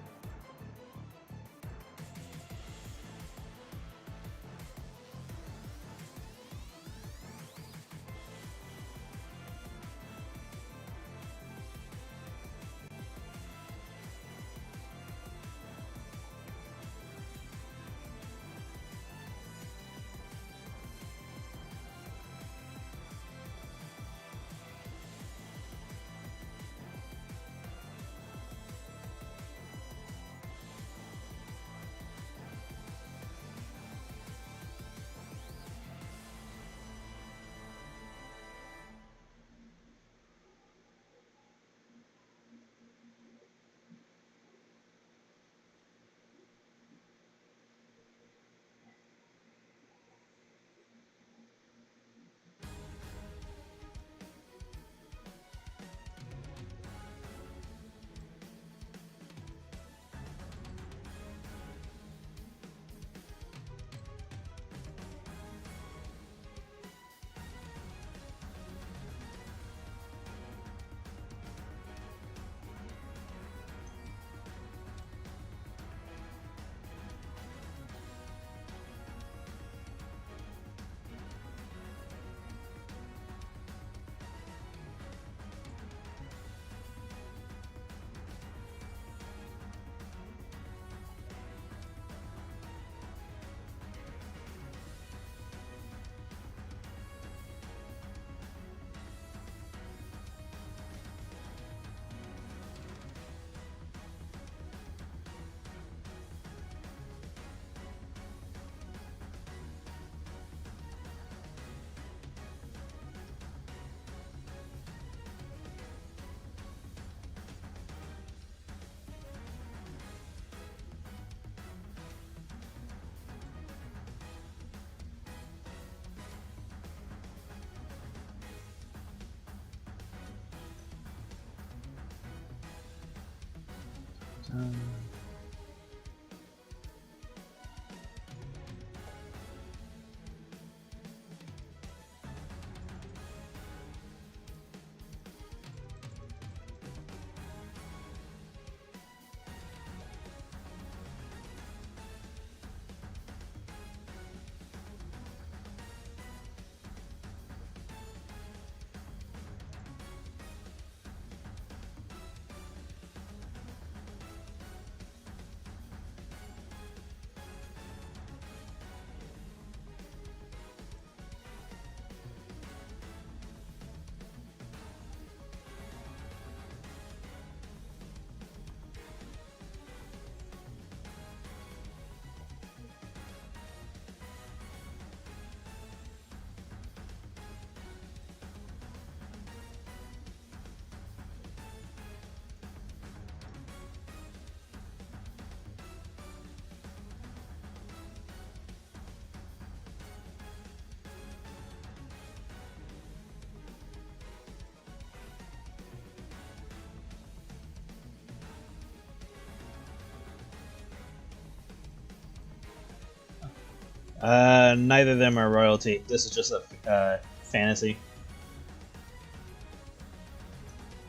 S1: Neither of them are royalty. This is just a fantasy.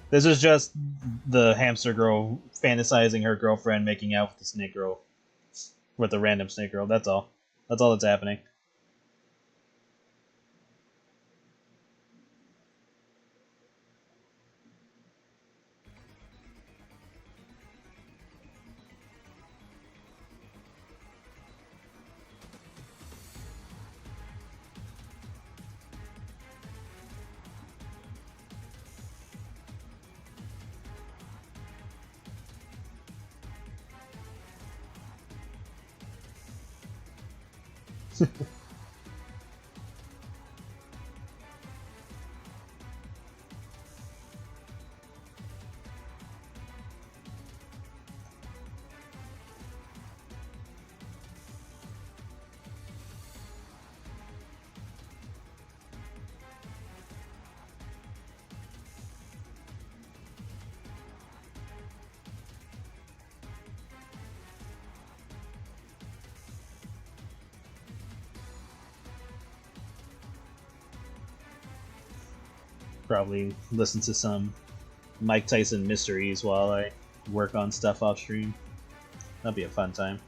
S1: This is just the hamster girl fantasizing her girlfriend making out with the snake girl. With the random snake girl, that's all. That's all that's happening. Probably listen to some Mike Tyson mysteries while I work on stuff off stream. That'd be a fun time.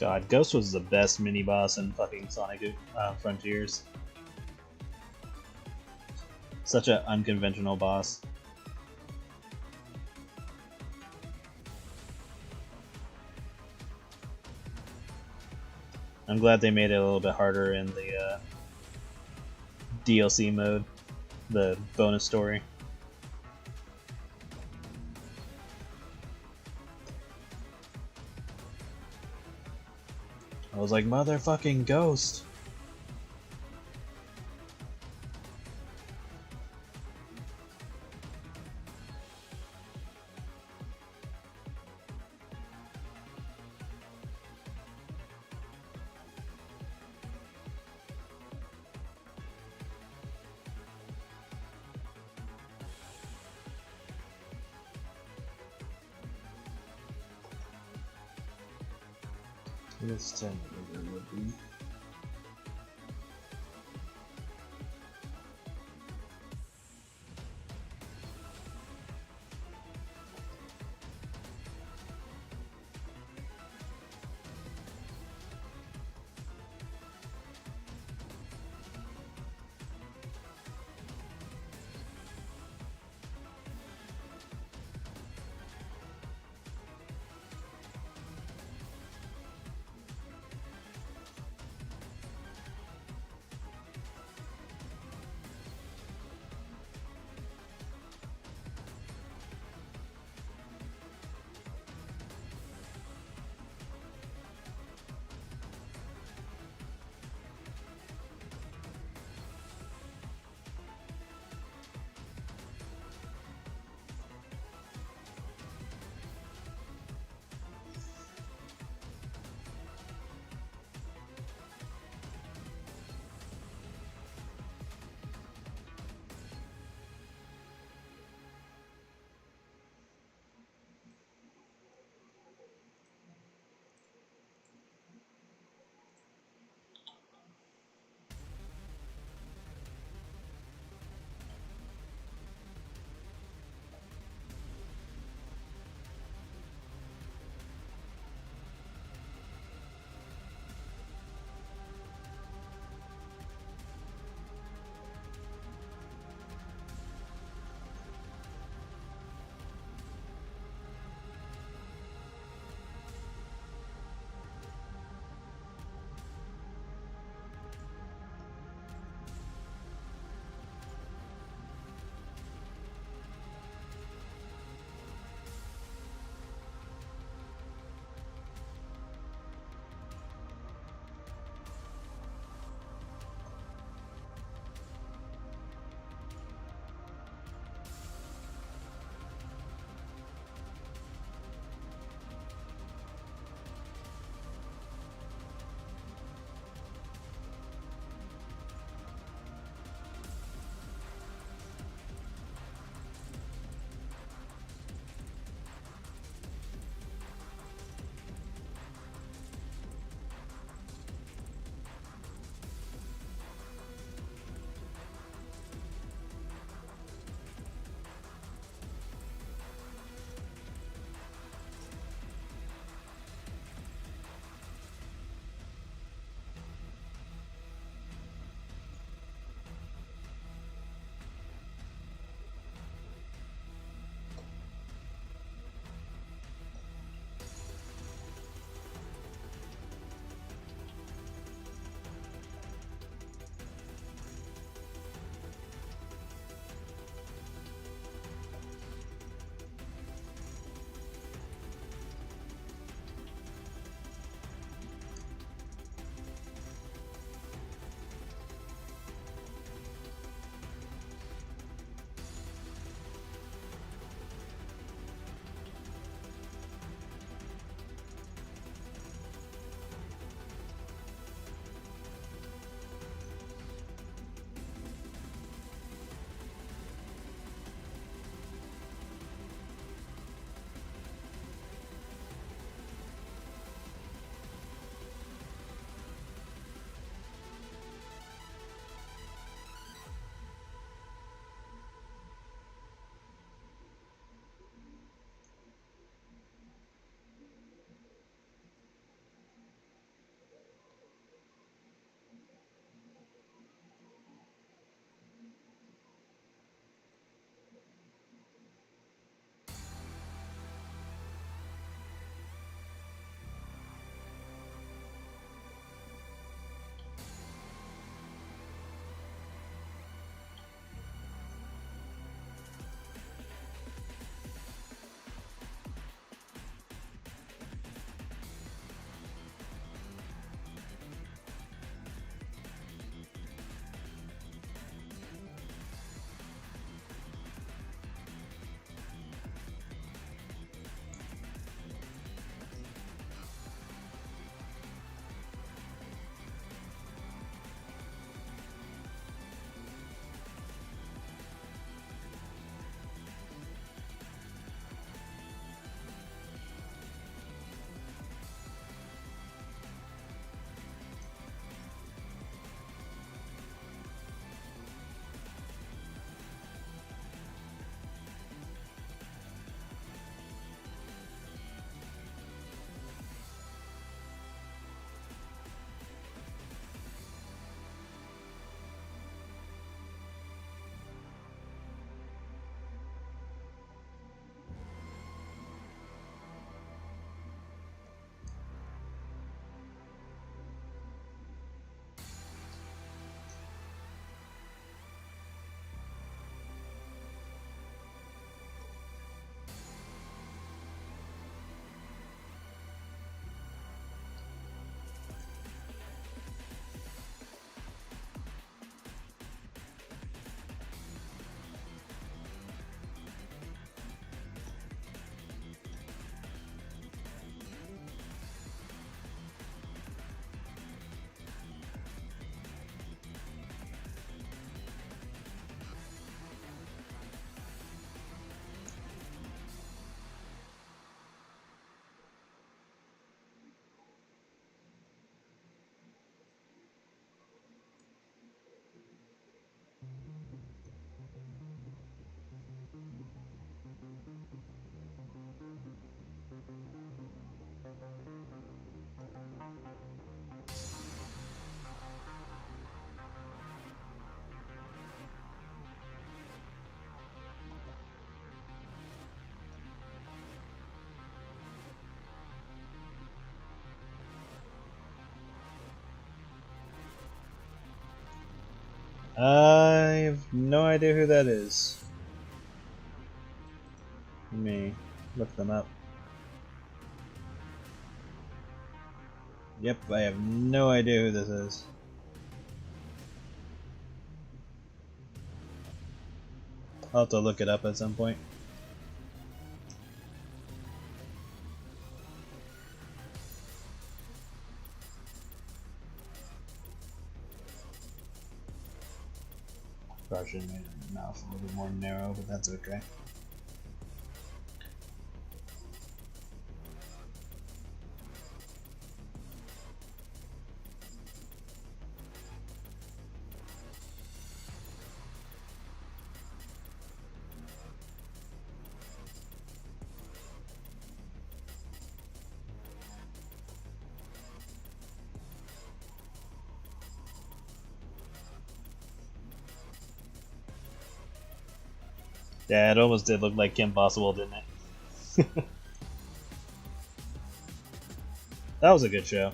S1: God, Ghost was the best mini boss in fucking Sonic Frontiers. Such an unconventional boss. I'm glad they made it a little bit harder in the DLC mode, the bonus story. I was like, motherfucking ghost! This 10 would be. I have no idea who that is. Let me look them up. Yep, I have no idea who this is. I'll have to look it up at some point. Probably should have made my mouth a little bit more narrow, but that's okay. Yeah, it almost did look like Kim Possible, didn't it? That was a good show.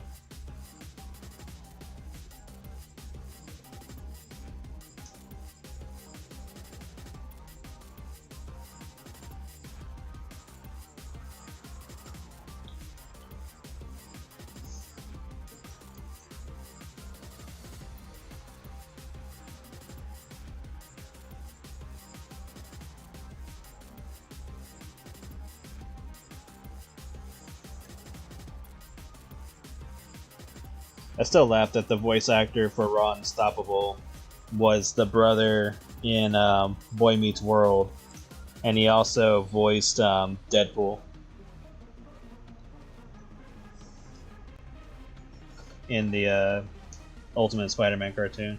S1: I still laughed that the voice actor for Raw Unstoppable was the brother in Boy Meets World, and he also voiced Deadpool in the Ultimate Spider-Man cartoon.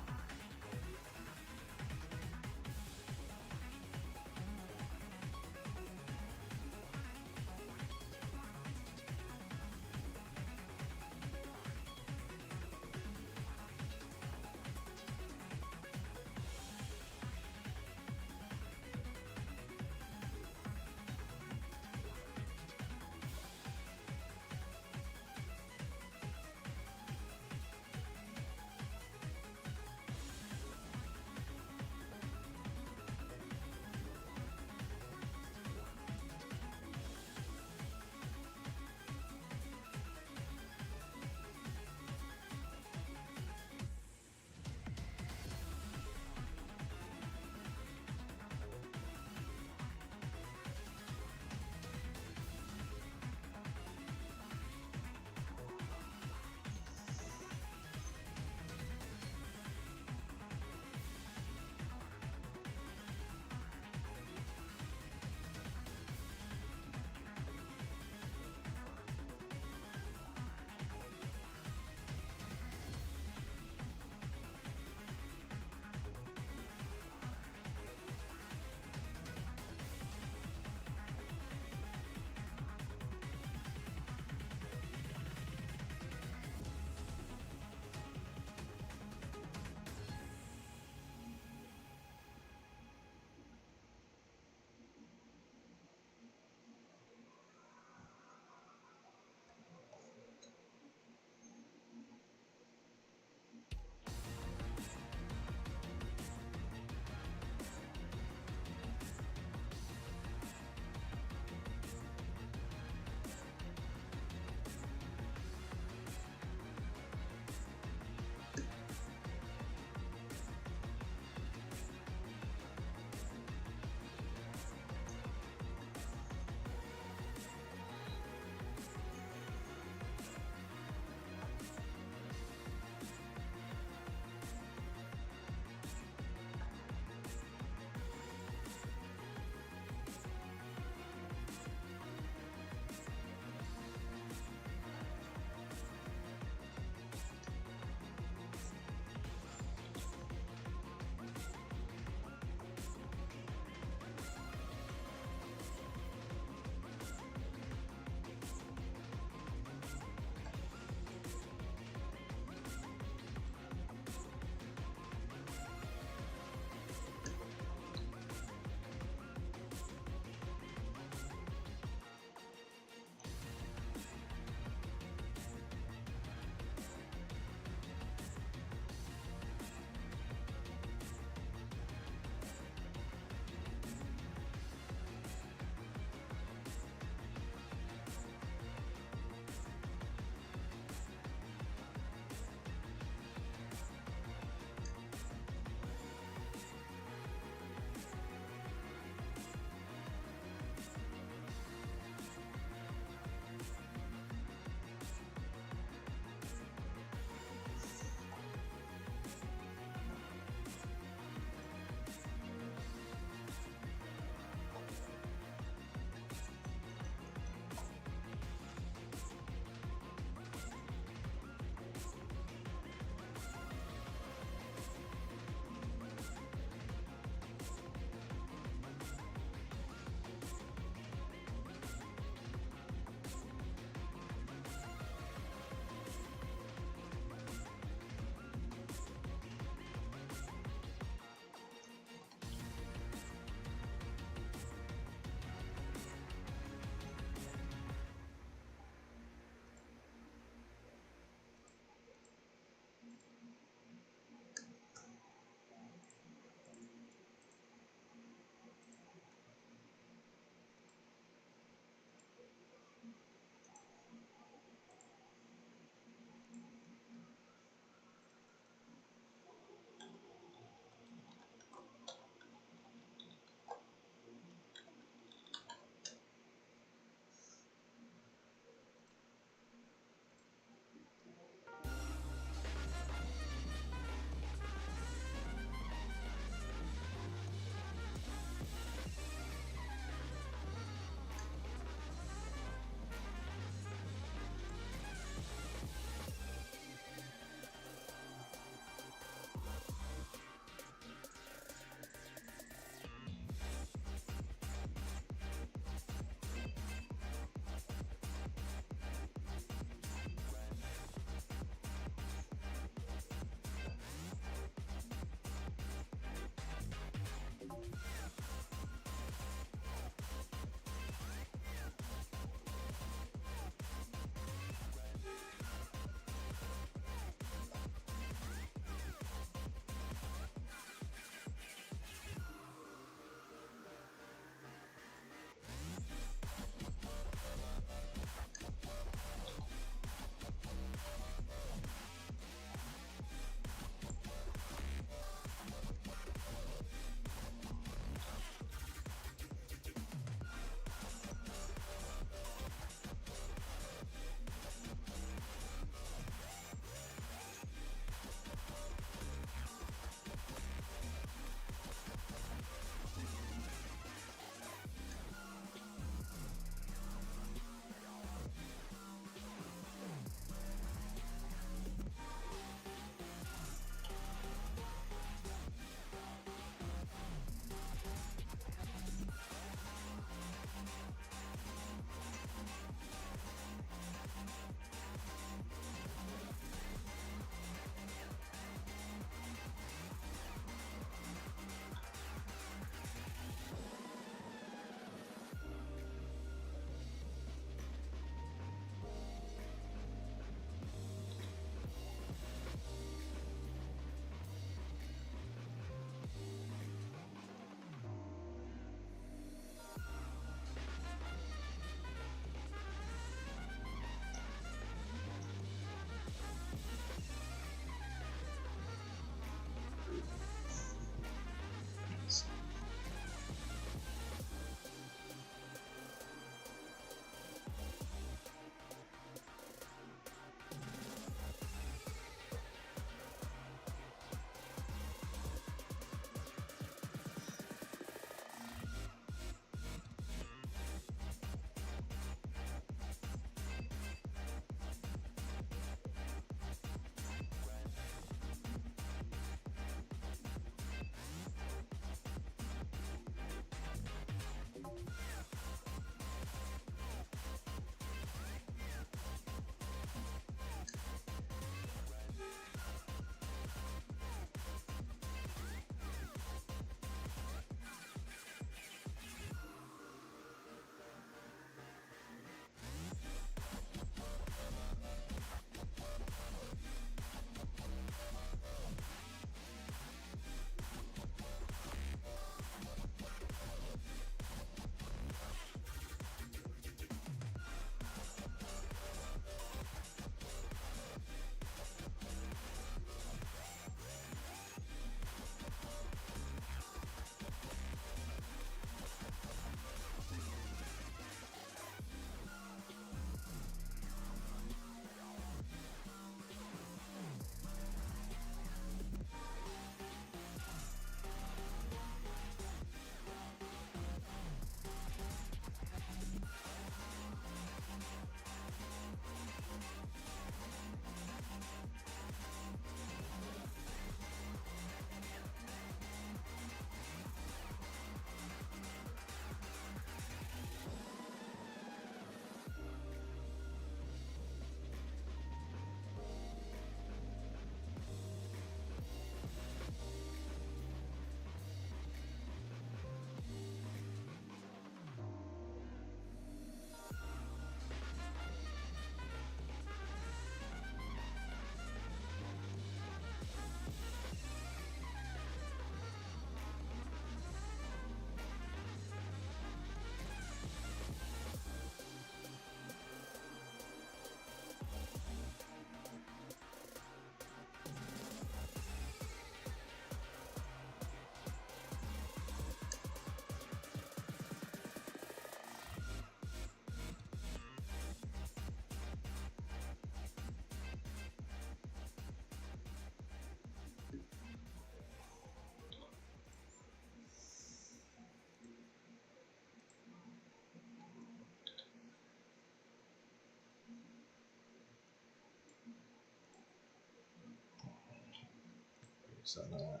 S1: So that.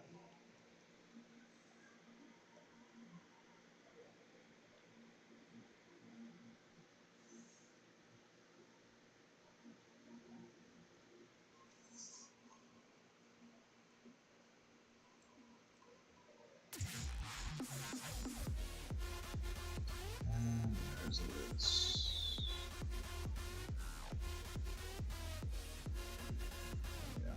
S1: There's this. Yeah.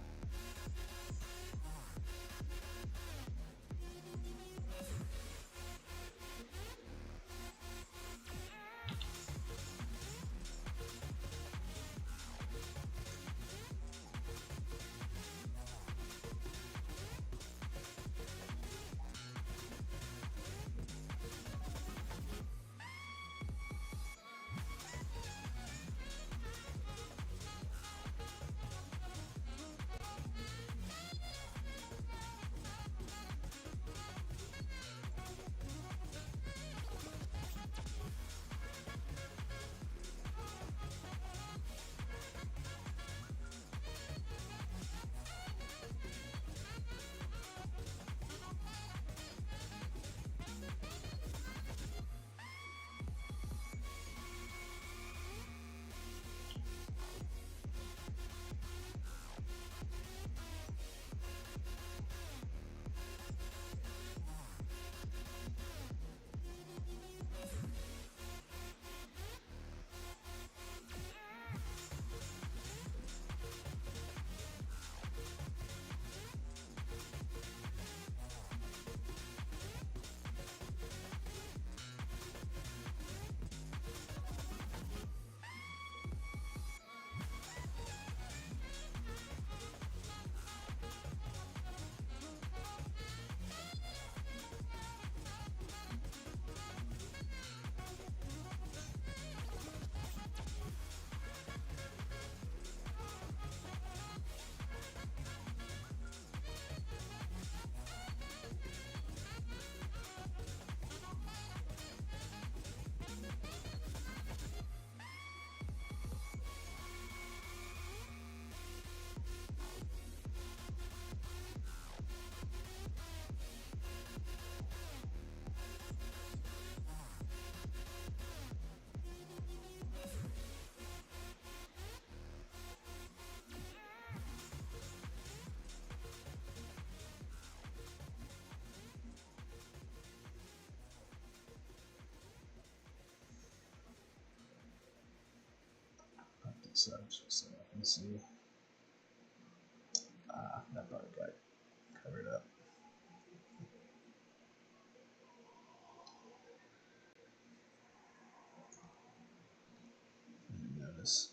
S1: So just so I can see. That part got covered up. I didn't notice.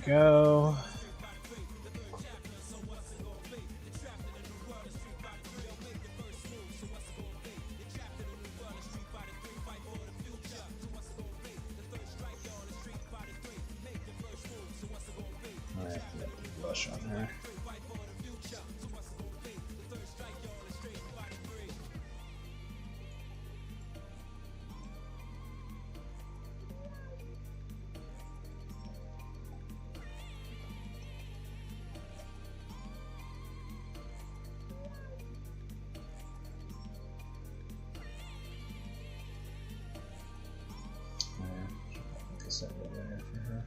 S1: go. Alright, blush on her. For her.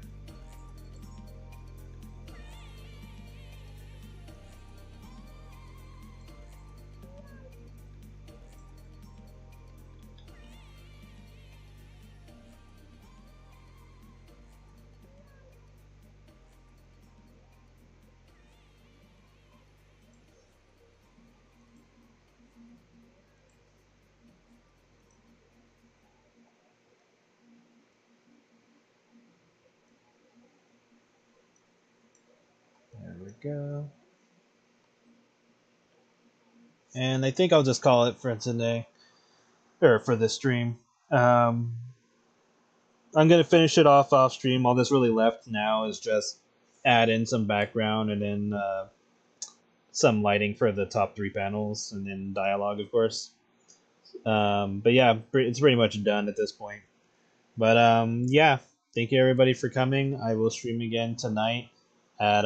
S1: There we go. And I think I'll just call it for today, or for this stream. I'm gonna finish it off stream. All that's really left now is just add in some background and then some lighting for the top 3 panels, and then dialogue, of course. But yeah, it's pretty much done at this point. But yeah, thank you everybody for coming. I will stream again tonight at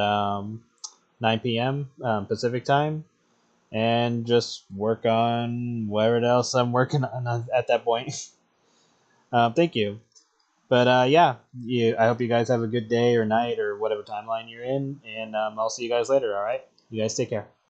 S1: 9 p.m. Pacific time, and just work on whatever else I'm working on at that point. Thank you. But yeah, I hope you guys have a good day or night or whatever timeline you're in, and I'll see you guys later. All right, you guys take care.